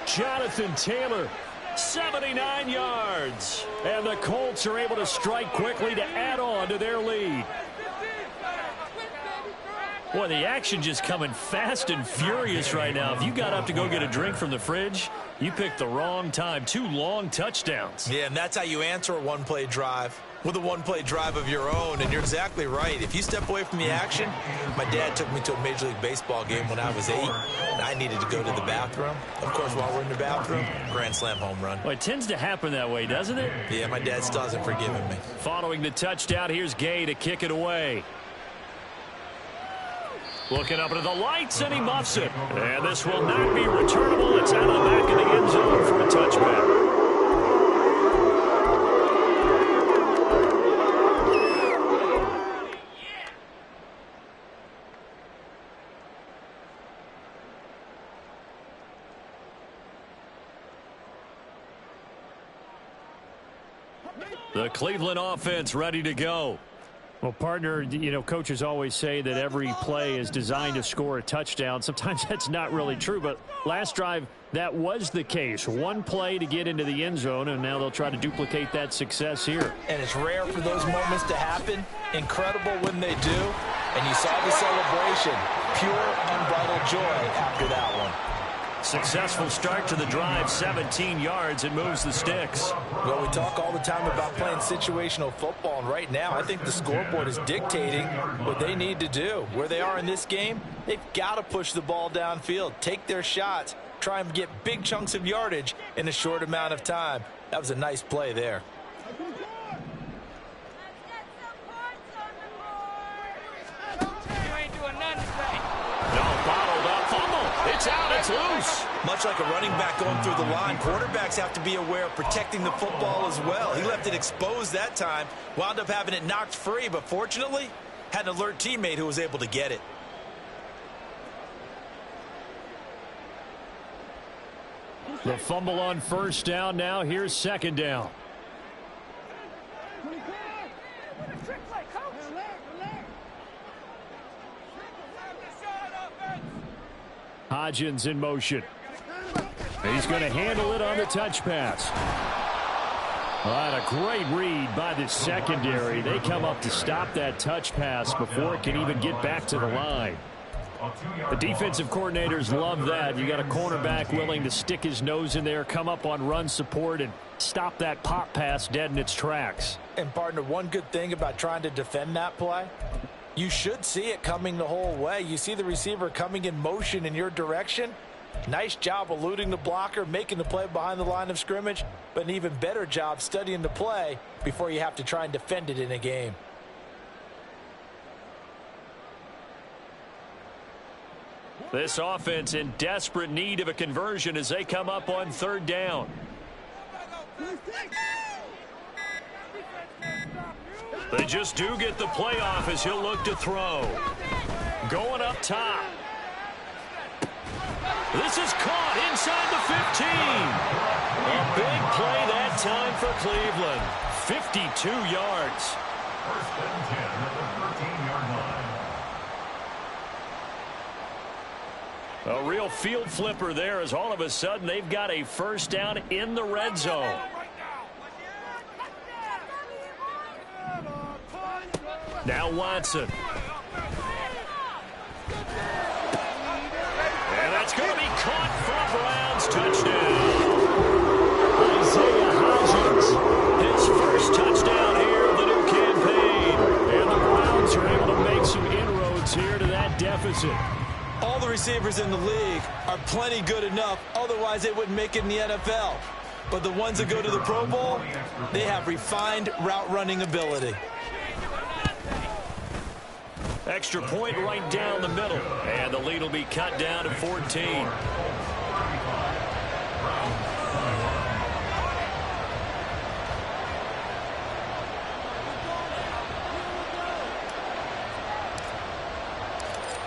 Speaker 5: Jonathan Taylor.
Speaker 1: 79 yards.
Speaker 5: And the Colts are able to strike quickly to add on to their lead. Boy, the action just coming fast and furious right now. If you got up to go get a drink from the fridge, you picked the wrong time. 2 long touchdowns.
Speaker 2: Yeah, and that's how you answer a one-play drive, with a one-play drive of your own. And you're exactly right. If you step away from the action, my dad took me to a Major League Baseball game when I was 8, and I needed to go to the bathroom. Of course, while we're in the bathroom, grand slam home run.
Speaker 5: Well, it tends to happen that way, doesn't it?
Speaker 2: Yeah, my dad still hasn't forgiven me.
Speaker 1: Following the touchdown, here's Gay to kick it away. Looking up into the lights, and he muffs it. And this will not be returnable. It's out of the back of the end zone for a touchback. The Cleveland offense ready to go.
Speaker 5: Well, partner, you know, coaches always say that every play is designed to score a touchdown. Sometimes that's not really true, but last drive, that was the case. 1 play to get into the end zone, and now they'll try to duplicate that success here.
Speaker 2: And it's rare for those moments to happen. Incredible when they do. And you saw the celebration. Pure, unbridled joy after that one.
Speaker 1: Successful start to the drive, 17 yards, and moves the sticks.
Speaker 2: Well, we talk all the time about playing situational football, and right now I think the scoreboard is dictating what they need to do. Where they are in this game, they've got to push the ball downfield, take their shots, try and get big chunks of yardage in a short amount of time. That was a nice play there.
Speaker 1: It's out, it's loose.
Speaker 2: Much like a running back going through the line, quarterbacks have to be aware of protecting the football as well. He left it exposed that time, wound up having it knocked free, but fortunately, had an alert teammate who was able to get it.
Speaker 5: The fumble on first down now. Here's second down. Hodgins in motion. He's going to handle it on the touch pass. A great read by the secondary. They come up to stop that touch pass before it can even get back to the line. The defensive coordinators love that. You got a cornerback willing to stick his nose in there, come up on run support, and stop that pop pass dead in its tracks.
Speaker 2: And, partner, one good thing about trying to defend that play, you should see it coming the whole way. You see the receiver coming in motion in your direction. Nice job eluding the blocker, making the play behind the line of scrimmage, but an even better job studying the play before you have to try and defend it in a game.
Speaker 1: This offense in desperate need of a conversion as they come up on third down. They just do get the playoff as he'll look to throw. Going up top. This is caught inside the 15. A big play that time for Cleveland. 52 yards.
Speaker 4: First and 10 at the 13-yard line.
Speaker 1: A real field flipper there as all of a sudden they've got a first down in the red zone. Now Watson. And that's going to be caught for a Browns touchdown. Isaiah Hodgins, his first touchdown here of the new campaign. And the Browns are able to make some inroads here to that deficit.
Speaker 2: All the receivers in the league are plenty good enough, otherwise they wouldn't make it in the NFL. But the ones that go to the Pro Bowl, they have refined route running ability.
Speaker 1: Extra point right down the middle. And the lead will be cut down to 14.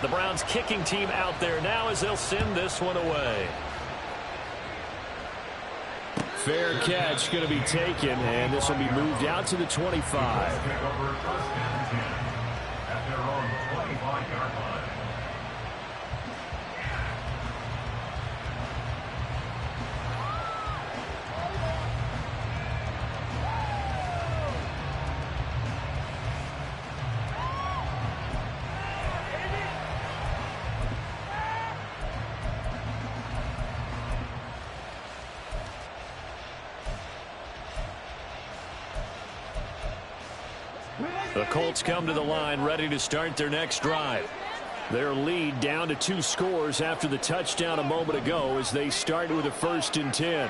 Speaker 1: The Browns kicking team out there now as they'll send this one away.
Speaker 5: Fair catch going to be taken, and this will be moved out to the 25.
Speaker 4: At their own 25-yard line.
Speaker 1: The Colts come to the line ready to start their next drive.
Speaker 5: Their lead down to 2 scores after the touchdown a moment ago as they start with a 1st and 10.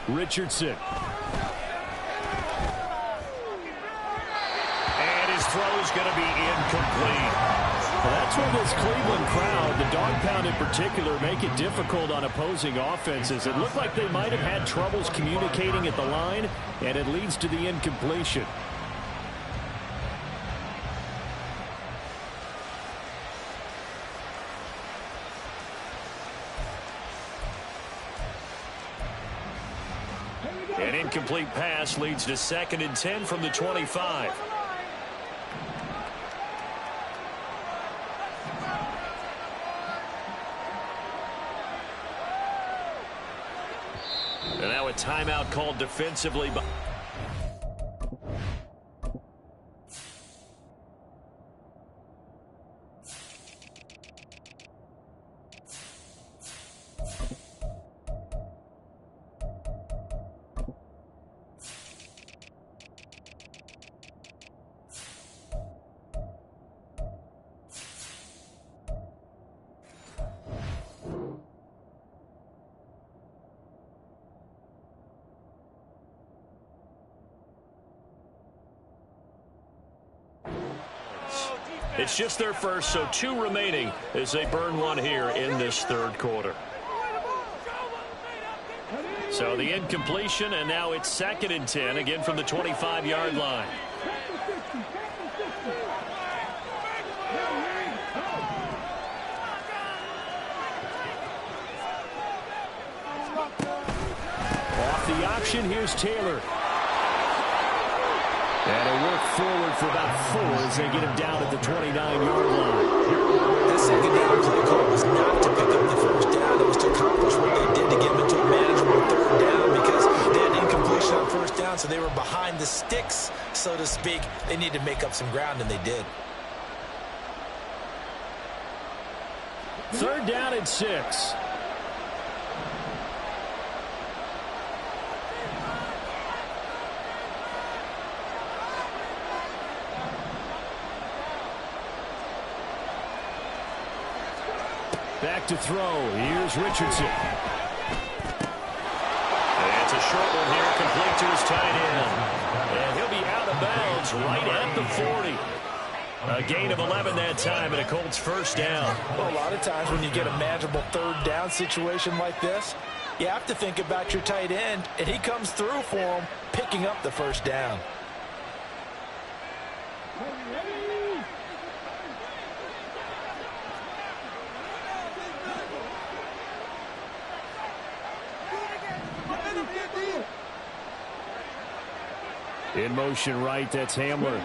Speaker 5: Richardson.
Speaker 1: And his throw is going to be incomplete.
Speaker 5: Well, that's where this Cleveland crowd, the dog pound in particular, make it difficult on opposing offenses. It looked like they might have had troubles communicating at the line, and it leads to the incompletion.
Speaker 1: An incomplete pass leads to 2nd and 10 from the 25. And now a timeout called defensively by... It's just their first, so 2 remaining as they burn one here in this 3rd quarter. So the incompletion, and now it's 2nd and 10, again from the 25-yard line.
Speaker 5: Off the option, here's Taylor.
Speaker 1: And a work forward for about 4 as they get him down at the 29-yard line.
Speaker 2: That second down play call was not to pick up the first down. It was to accomplish what they did to get him into a manageable third down because they had incompletion on first down, so they were behind the sticks, so to speak. They needed to make up some ground, and they did.
Speaker 5: Third down and 6. Back to throw. Here's Richardson.
Speaker 1: And it's a short one here, complete to his tight end. And he'll be out of bounds right at the 40. A gain of 11 that time and a Colts first down.
Speaker 2: Well, a lot of times when you get a manageable third down situation like this, you have to think about your tight end, and he comes through for him, picking up the first down.
Speaker 5: In motion right, that's Hamler.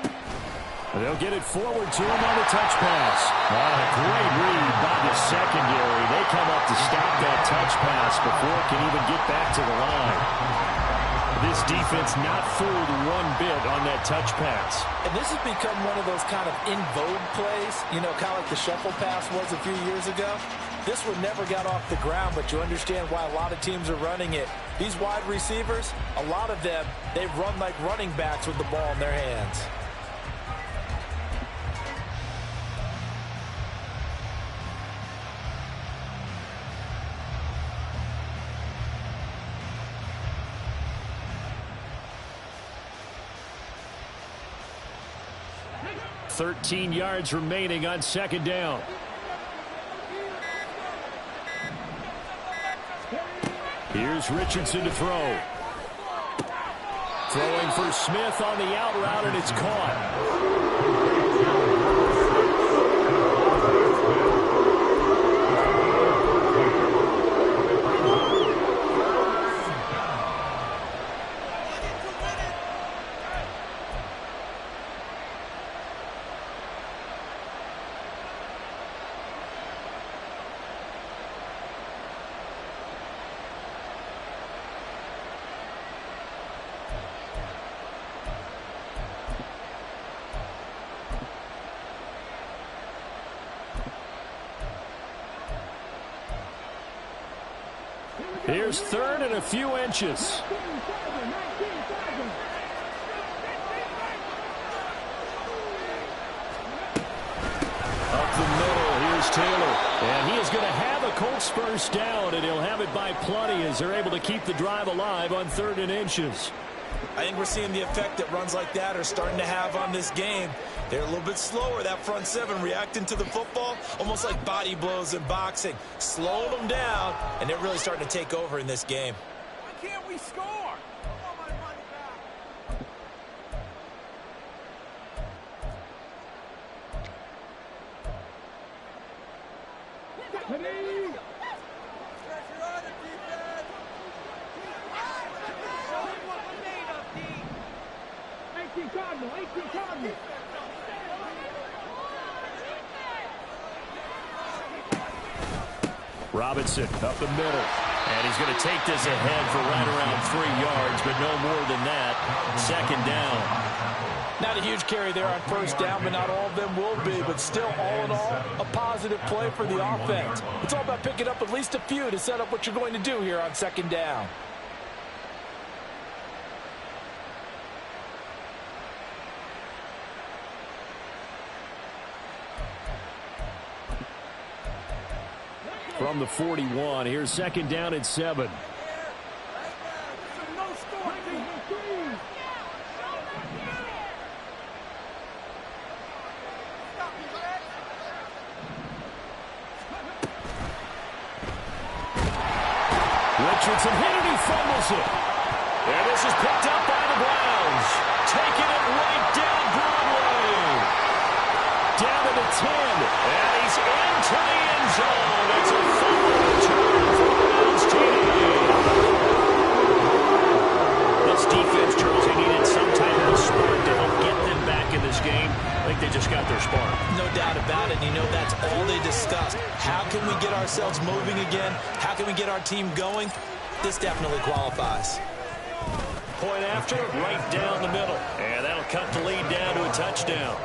Speaker 5: They'll get it forward to him on the touch pass. Great read by the secondary. They come up to stop that touch pass before it can even get back to the line. This defense not fooled one bit on that touch pass.
Speaker 2: And this has become one of those kind of in vogue plays, you know, kind of like the shuffle pass was a few years ago. This one never got off the ground, but you understand why a lot of teams are running it. These wide receivers, a lot of them, they run like running backs with the ball in their hands.
Speaker 5: $13 yards remaining on second down. Here's Richardson to throw. Throwing for Smith on the out route, and it's caught. Here's third and a few inches. Up the middle, here's Taylor. And he is going to have a Colts first down, and he'll have it by plenty as they're able to keep the drive alive on third and inches.
Speaker 2: I think we're seeing the effect that runs like that are starting to have on this game. They're a little bit slower, that front seven, reacting to the football, almost like body blows in boxing. Slowing them down, and they're really starting to take over in this game.
Speaker 3: Why can't we score? I want my money back. Pressure on the defense. Show them what we're made of, D.
Speaker 6: 18 Cardinal, 18 Cardinal.
Speaker 5: Robinson up the middle. And he's going to take this ahead for right around 3 yards, but no more than that. Second down.
Speaker 2: Not a huge carry there on first down, but not all of them will be. But still, all in all, a positive play for the offense. It's all about picking up at least a few to set up what you're going to do here on second down.
Speaker 5: From the 41, here's second down and 7. Richardson hit it, he fumbles it.
Speaker 1: And this is picked up by the Browns. Taking it right down Broadway. Down to the 10. And he's into the end zone. It's a fumble return for the Browns team. This defense, Charles, they needed some type of a spurt to help like they just got their spark.
Speaker 2: No doubt about it. You know, that's all they discussed. How can we get ourselves moving again? How can we get our team going? This definitely qualifies.
Speaker 1: Point after, right down the middle. And that'll cut the lead down to a touchdown.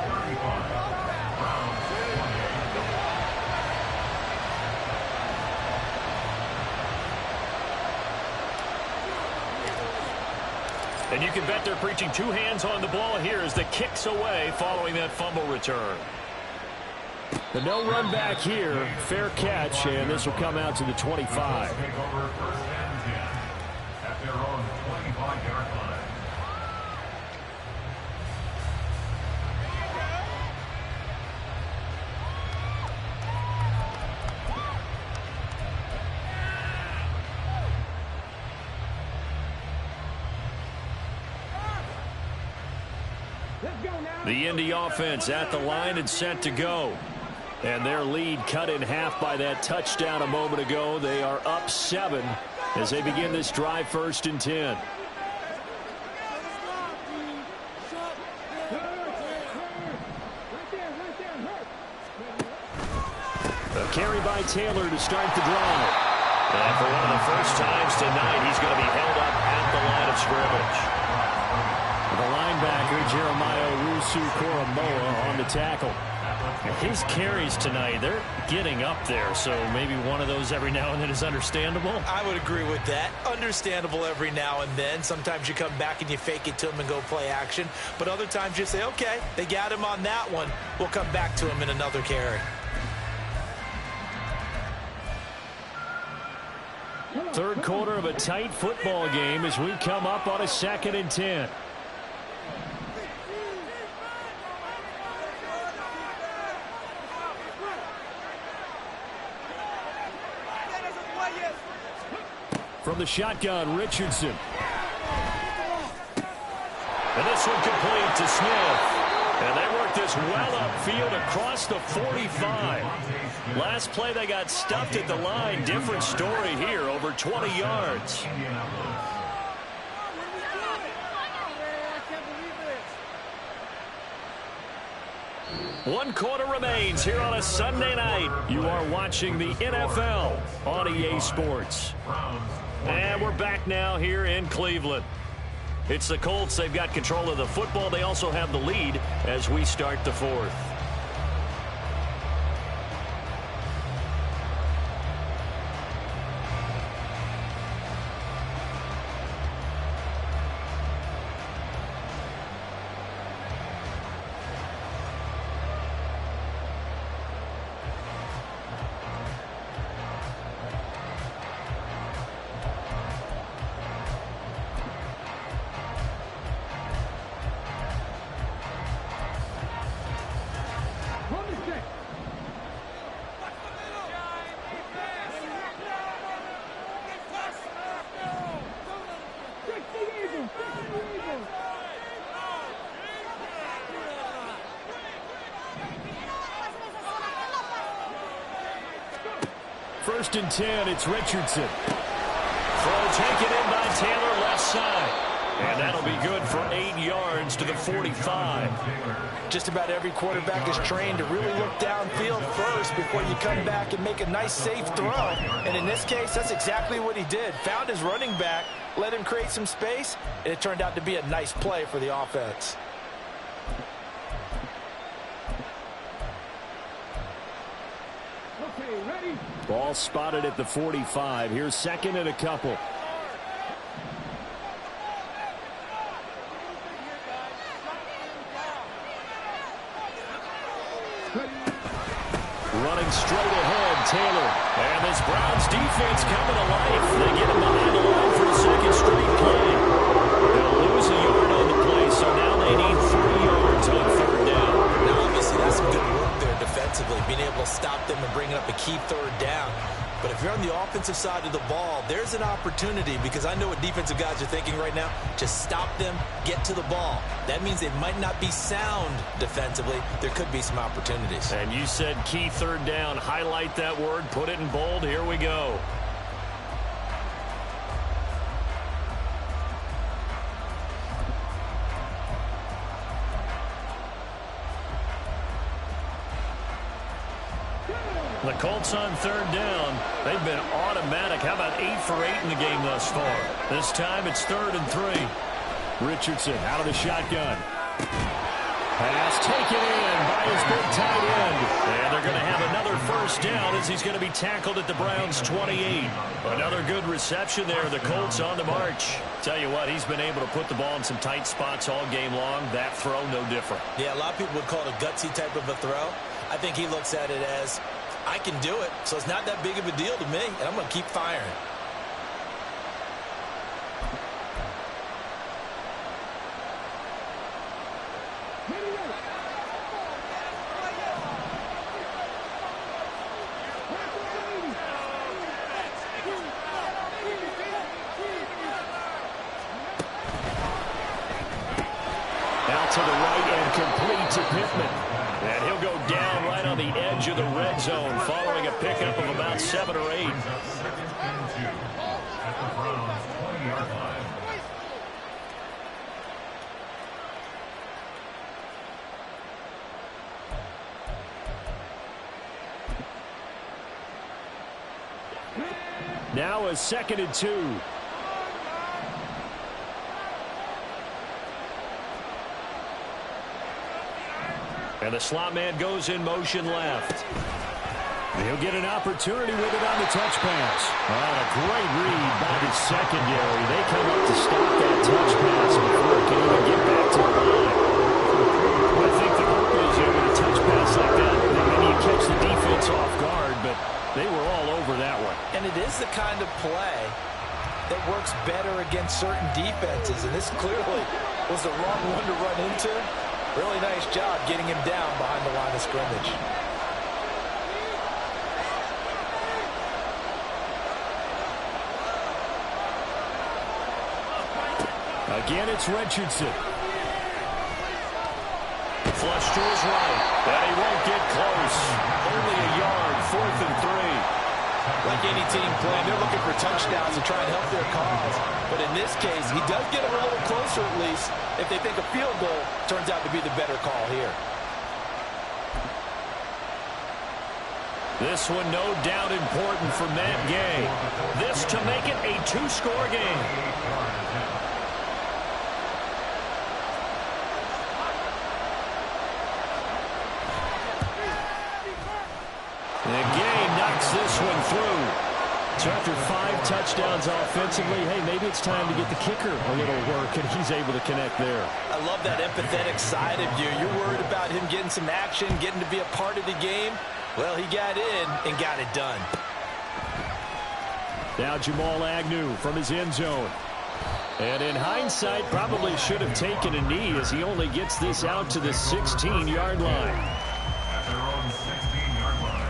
Speaker 1: And you can bet they're preaching two hands on the ball here as the kick's away following that fumble return.
Speaker 5: The no run back here, fair catch, and this will come out to the 25.
Speaker 4: Take over first and 10 at their own 25-yard line.
Speaker 5: The Indy offense at the line and set to go. And their lead cut in half by that touchdown a moment ago. They are up 7 as they begin this drive, 1st and 10. A carry by Taylor to start the drive.
Speaker 1: And for one of the first times tonight, he's going to be held up at the line of scrimmage.
Speaker 5: The linebacker, Jeremiah Owusu-Koramoah, on the tackle. His carries tonight, they're getting up there, so maybe one of those every now and then is understandable.
Speaker 2: I would agree with that. Understandable every now and then. Sometimes you come back and you fake it to him and go play action. But other times you say, okay, they got him on that one. We'll come back to him in another carry.
Speaker 5: Third quarter of a tight football game as we come up on a 2nd and 10. From the shotgun, Richardson.
Speaker 1: And this one complete to Smith. And they work this well upfield across the 45. Last play they got stuffed at the line. Different story here, over 20 yards. One quarter remains here on a Sunday night. You are watching the NFL on EA Sports. And we're back now here in Cleveland. It's the Colts. They've got control of the football. They also have the lead as we start the 4th.
Speaker 5: First and 10, it's Richardson.
Speaker 1: Throw taken in by Taylor, left side. And that'll be good for 8 yards to the 45.
Speaker 2: Just about every quarterback is trained to really look downfield first before you come back and make a nice, safe throw. And in this case, that's exactly what he did. Found his running back, let him create some space, and it turned out to be a nice play for the offense.
Speaker 5: Ball spotted at the 45. Here's 2nd and a couple. Running straight ahead, Taylor. And this Browns defense coming to life. They get him behind the line for a 2nd straight play. They'll lose a yard on the play, so now they need 3 yards on 3rd down.
Speaker 2: Now, obviously, that's some good work there defensively, being able to stop them and bringing up a key 3rd down. But if you're on the offensive side of the ball, there's an opportunity, because I know what defensive guys are thinking right now. Just stop them, get to the ball. That means they might not be sound defensively. There could be some opportunities.
Speaker 1: And you said key 3rd down. Highlight that word, put it in bold. Here we go.
Speaker 5: The Colts on third down. They've been automatic. How about 8 for 8 in the game thus far? This time it's 3rd and 3. Richardson out of the shotgun. Pass taken in by his big tight end. And they're going to have another first down as he's going to be tackled at the Browns' 28. Another good reception there. The Colts on the march. Tell you what, he's been able to put the ball in some tight spots all game long. That throw, no different.
Speaker 2: Yeah, a lot of people would call it a gutsy type of a throw. I think he looks at it as, I can do it, so it's not that big of a deal to me, and I'm going to keep firing.
Speaker 5: Out to the right and complete to Pittman. And he'll go down right on the edge of the red zone following a pickup of about 7 or 8.
Speaker 4: At the Browns' 20-yard line.
Speaker 5: Now a 2nd and 2. And the slot man goes in motion left. He'll get an opportunity with it on the touch pass. A great read by the secondary. They come up to stop that touch pass before it can even get back to the line. I think the hope is with a touch pass like that, maybe you catch the defense off guard, but they were all over that one.
Speaker 2: And it is the kind of play that works better against certain defenses, and this clearly was the wrong one to run into. Really nice job getting him down behind the line of scrimmage.
Speaker 5: Again, it's Richardson. Flush to his right. And he won't get close. Only a yard, 4th and 3.
Speaker 2: Like any team playing, they're looking for touchdowns to try and help their cause. But in this case, he does get them a little closer at least if they think a field goal turns out to be the better call here.
Speaker 5: This one no doubt important for Matt Gay. This to make it a 2-score game. And Gay knocks this one through. So after 5 touchdowns offensively, hey, maybe it's time to get the kicker a little work, and he's able to connect there.
Speaker 2: I love that empathetic side of you. You're worried about him getting some action, getting to be a part of the game. Well, he got in and got it done.
Speaker 5: Now Jamal Agnew from his end zone. And in hindsight, probably should have taken a knee as he only gets this out to the 16-yard line.
Speaker 4: At their own 16-yard line.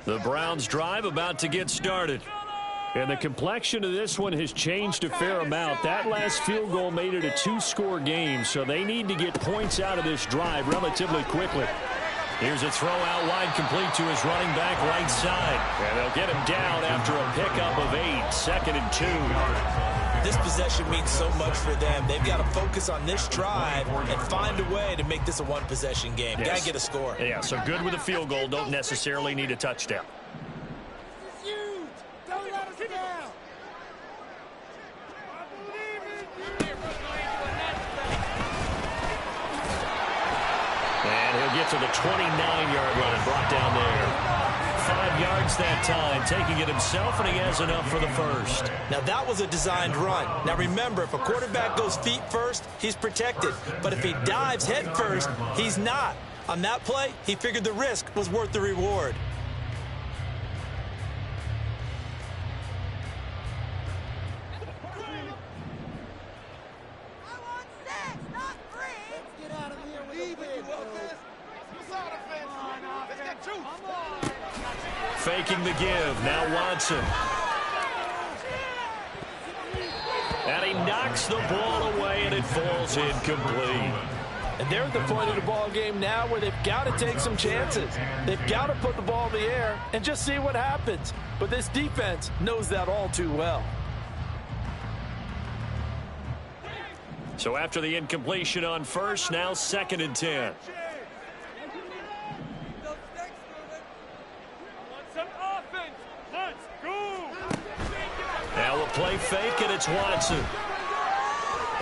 Speaker 5: The Browns drive about to get started. And the complexion of this one has changed a fair amount. That last field goal made it a 2-score game, so they need to get points out of this drive relatively quickly. Here's a throw out wide complete to his running back right side. And they'll get him down after a pickup of 8, 2nd and 2.
Speaker 2: This possession means so much for them. They've got to focus on this drive and find a way to make this a one-possession game.
Speaker 5: Yes.
Speaker 2: Got to get a score.
Speaker 5: Yeah, so good with a field goal. Don't necessarily need a touchdown.
Speaker 3: This is huge. Don't let us down.
Speaker 5: And he'll get to the 29-yard line, brought down there. 5 yards that time, taking it himself, and he has enough for the first.
Speaker 2: Now, that was a designed run. Now, remember, if a quarterback goes feet first, he's protected. But if he dives head first, he's not. On that play, he figured the risk was worth the reward.
Speaker 3: I want 6, not 3.
Speaker 1: Faking the give. Now Watson. And he knocks the ball away, and it falls incomplete.
Speaker 2: And they're at the point of the ball game now where they've got to take some chances. They've got to put the ball in the air and just see what happens. But this defense knows that all too well.
Speaker 1: So after the incompletion on first, now 2nd and 10. Now a play fake, and it's Watson.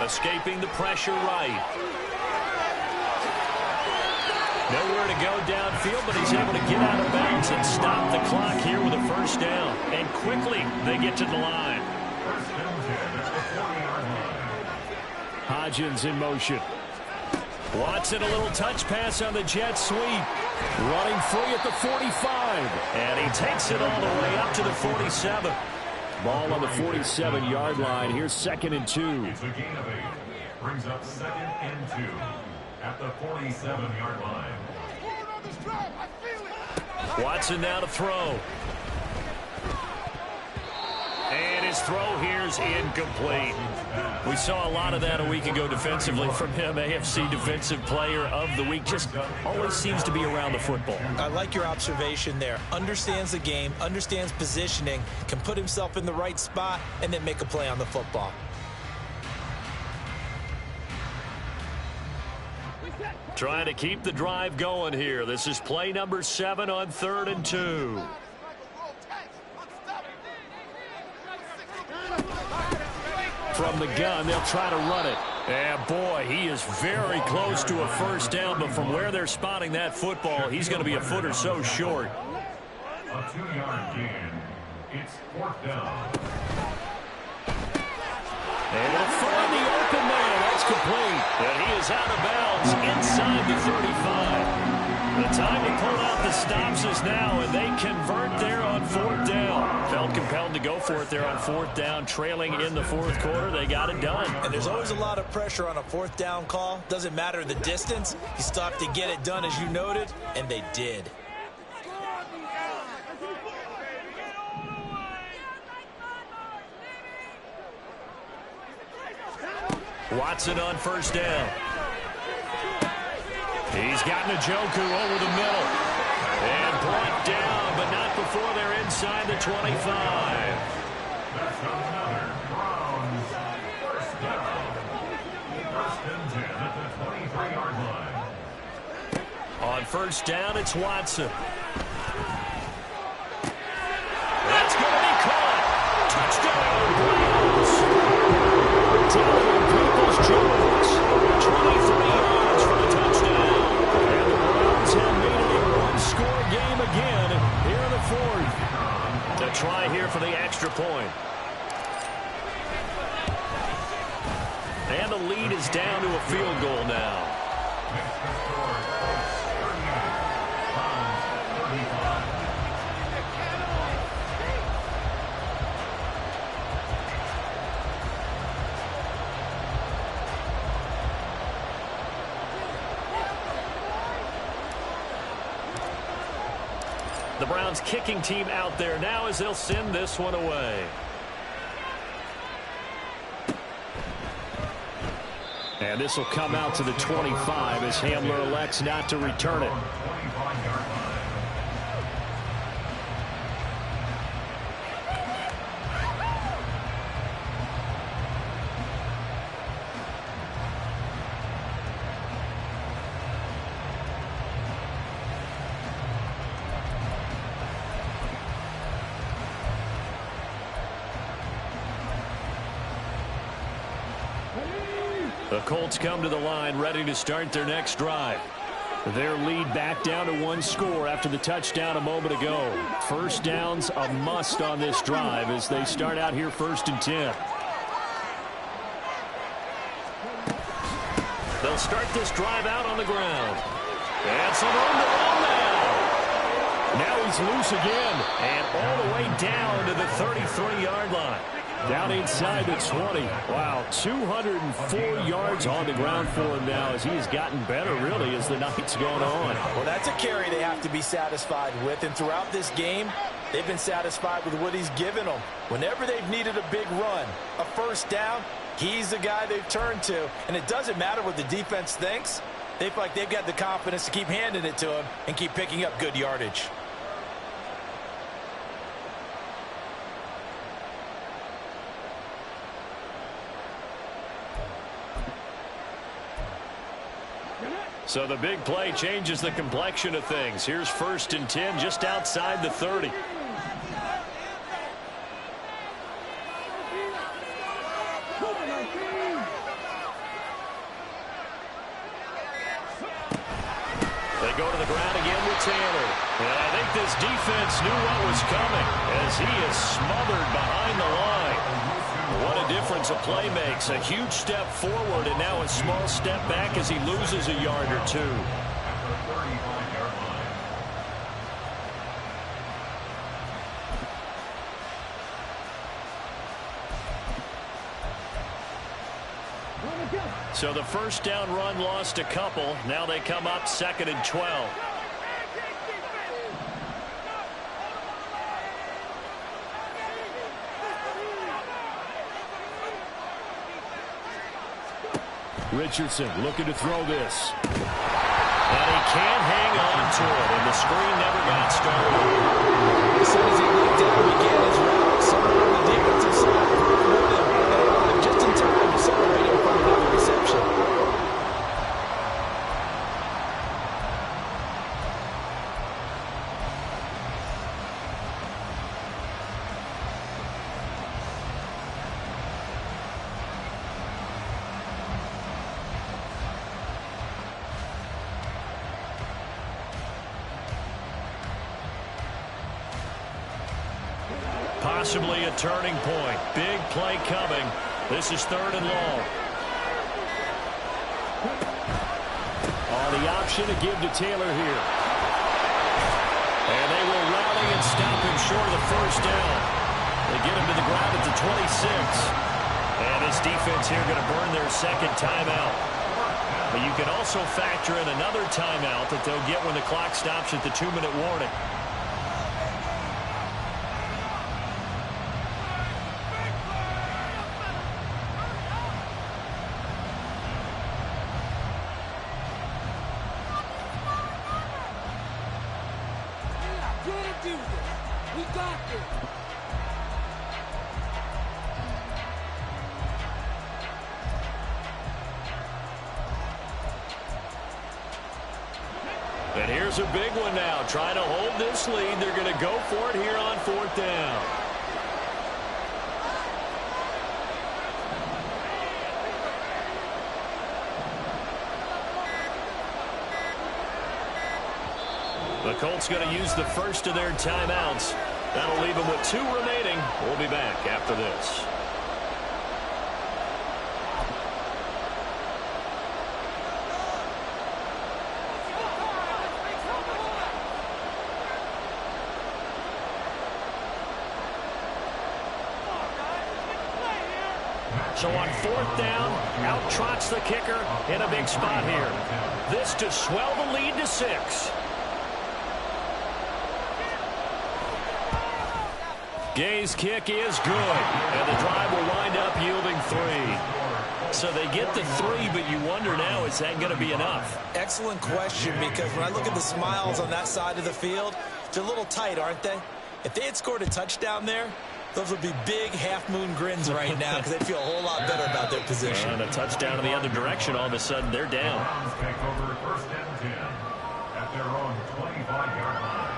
Speaker 1: Escaping the pressure right. Nowhere to go downfield, but he's able to get out of bounds and stop the clock here with a first down. And quickly, they get to the line.
Speaker 5: Hodgins in motion.
Speaker 1: Watson, a little touch pass on the jet sweep. Running free at the 45. And he takes it all the way up to the 47.
Speaker 5: Ball on the 47-yard line. Here's 2nd and 2.
Speaker 4: It's a gain of 8. Brings up 2nd and 2 at the 47-yard line.
Speaker 1: Watson now to throw. And his throw here is incomplete. We saw a lot of that a week ago defensively from him. AFC Defensive Player of the Week. Just always seems to be around the football.
Speaker 2: I like your observation there. Understands the game, understands positioning, can put himself in the right spot, and then make a play on the football.
Speaker 1: Trying to keep the drive going here. This is play number 7 on 3rd and 2.
Speaker 5: From the gun, they'll try to run it.
Speaker 1: And boy, he is very close to a first down, but from where they're spotting that football, he's going to be a foot or so short.
Speaker 4: A 2-yard gain. It's 4th down.
Speaker 1: And it'll find the open man. That's complete. And he is out of bounds inside the 35. The time to pull out the stops is now, and they convert there on 4th down. Felt compelled to go for it there on 4th down, trailing in the 4th quarter. They got it done.
Speaker 2: And there's always a lot of pressure on a 4th down call. Doesn't matter the distance. You stop to get it done, as you noted, and they did.
Speaker 1: Watson on first down. He's got Njoku over the middle. And brought down, but not before they're inside the 25.
Speaker 4: That's another Browns first down. 1st and 10 at the 23-yard line.
Speaker 1: On first down, it's Watson. That's going to be caught. Touchdown, Browns. Tackling Peoples-Jones. 23 yards for the touchdown. And the Browns have made it a one-score game again here in the 4th. To try here for the extra point. And the lead is down to a field goal now. The Browns kicking team out there now as they'll send this one away.
Speaker 5: And this will come out to the 25 as Hamler elects not to return it.
Speaker 1: The Colts come to the line ready to start their next drive.
Speaker 5: Their lead back down to 1 score after the touchdown a moment ago. First down's a must on this drive as they start out here 1st and 10.
Speaker 1: They'll start this drive out on the ground. And some room to run now. Now he's loose again and all the way down to the 33-yard line.
Speaker 5: Down inside the 20. Wow, 204 yards on the ground for him now as he has gotten better, really, as the night's gone on.
Speaker 2: Well, that's a carry they have to be satisfied with. And throughout this game, they've been satisfied with what he's given them. Whenever they've needed a big run, a first down, he's the guy they've turned to. And it doesn't matter what the defense thinks. They feel like they've got the confidence to keep handing it to him and keep picking up good yardage.
Speaker 5: So the big play changes the complexion of things. Here's 1st and 10 just outside the 30. They go to the ground again with Taylor. And I think this defense knew what was coming as he is smothered behind the line. What a difference a play makes. A huge step forward and now a small step back as he loses a yard or two. So the first down run lost a couple. Now they come up 2nd and 12. Richardson looking to throw this. And he can't hang on to it, and the screen never got started.
Speaker 2: As soon as he looked down, began his route. Someone on the defensive side pulled him and on him just in time to separate him from another reception.
Speaker 5: Possibly a turning point. Big play coming. This is 3rd and long. The option to give to Taylor here. And they will rally and stop him short of the first down. They get him to the ground at the 26. And this defense here going to burn their 2nd timeout. But you can also factor in another timeout that they'll get when the clock stops at the 2-minute warning. And here's a big one now. Trying to hold this lead. They're going to go for it here on 4th down. The Colts going to use the first of their timeouts. That'll leave them with 2 remaining. We'll be back after this. So on 4th down, out trots the kicker in a big spot here. This to swell the lead to 6. Gay's kick is good, and the drive will wind up yielding 3. So they get the 3, but you wonder now, is that going to be enough?
Speaker 2: Excellent question, because when I look at the smiles on that side of the field, they're a little tight, aren't they? If they had scored a touchdown there, those would be big half-moon grins right now because they feel a whole lot better about their position.
Speaker 5: And a touchdown in the other direction, all of a sudden they're down.
Speaker 4: Browns take over 1st and 10 at their own 25-yard line.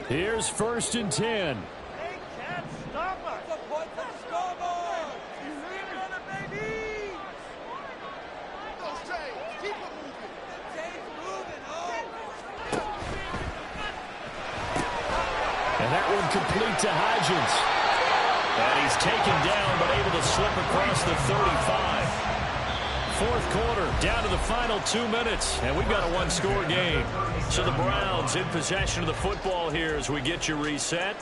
Speaker 5: Here's 1st and 10.
Speaker 3: They can't stop us. The point of the scoreboard. You hear it, baby. Those chains, keep it moving. The chains moving,
Speaker 5: And that one complete to Hodgins. And he's taken down but able to slip across the 35.
Speaker 1: fourth quarter, down to the final 2 minutes, and we've got a one-score game. So the Browns in possession of the football here as we get you reset.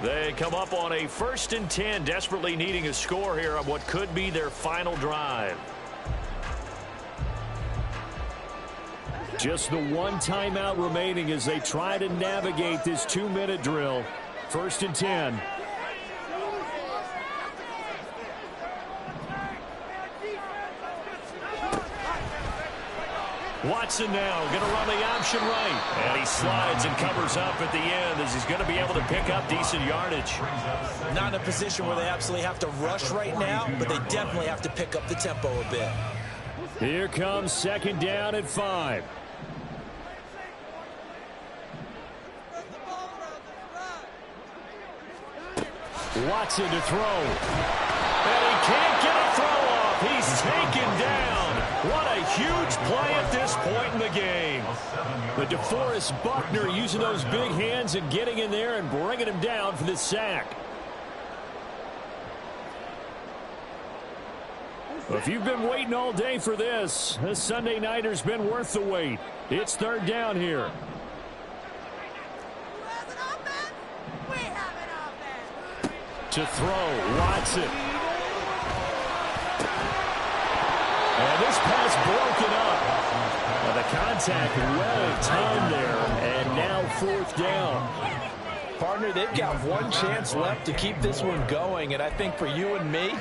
Speaker 1: They come up on a 1st and 10, desperately needing a score here on what could be their final drive.
Speaker 5: Just the one timeout remaining as they try to navigate this 2-minute drill. 1st and 10.
Speaker 1: Watson now going to run the option right. And he slides and covers up at the end as he's going to be able to pick up decent yardage.
Speaker 2: Not in a position where they absolutely have to rush right now, but they definitely have to pick up the tempo a bit.
Speaker 5: Here comes 2nd down at 5. Watson to throw.
Speaker 1: And he can't get a throw off. He's taken down. What a huge play at this point in the game.
Speaker 5: But DeForest Buckner using those big hands and getting in there and bringing him down for the sack. If you've been waiting all day for this Sunday nighter's been worth the wait. It's 3rd down here. To throw, Watson. And this pass broken up. Well, the contact well timed there, and now 4th down.
Speaker 2: Partner, they've got one chance left to keep this one going, and I think for you and me,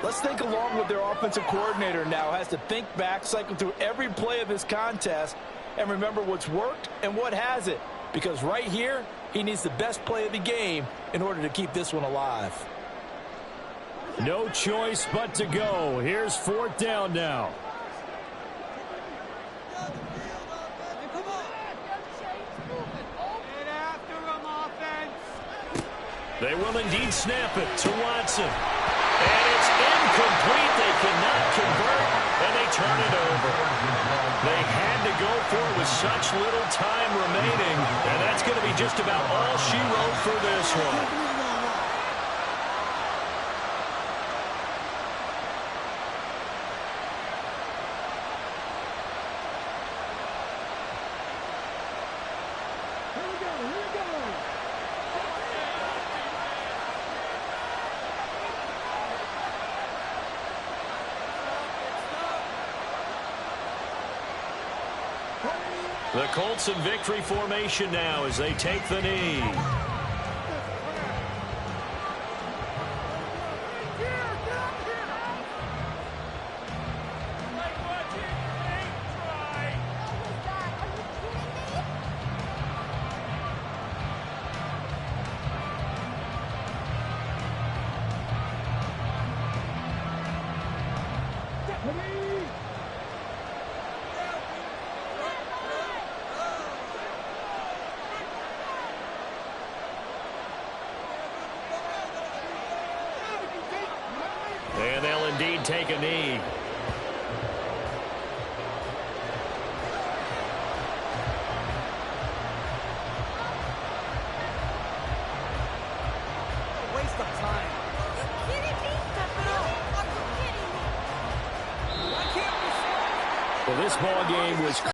Speaker 2: let's think along with their offensive coordinator now. Has to think back, cycle through every play of this contest, and remember what's worked and what hasn't. Because right here, he needs the best play of the game in order to keep this one alive.
Speaker 5: No choice but to go. Here's 4th down now.
Speaker 1: They will indeed snap it to Watson. And it's incomplete. They cannot convert, and they turn it over. They had to go for it with such little time remaining, and that's going to be just about all she wrote for this one. The Colts in victory formation now as they take the knee. And they'll indeed take a knee.
Speaker 3: Waste of time.
Speaker 5: Well, this ball game was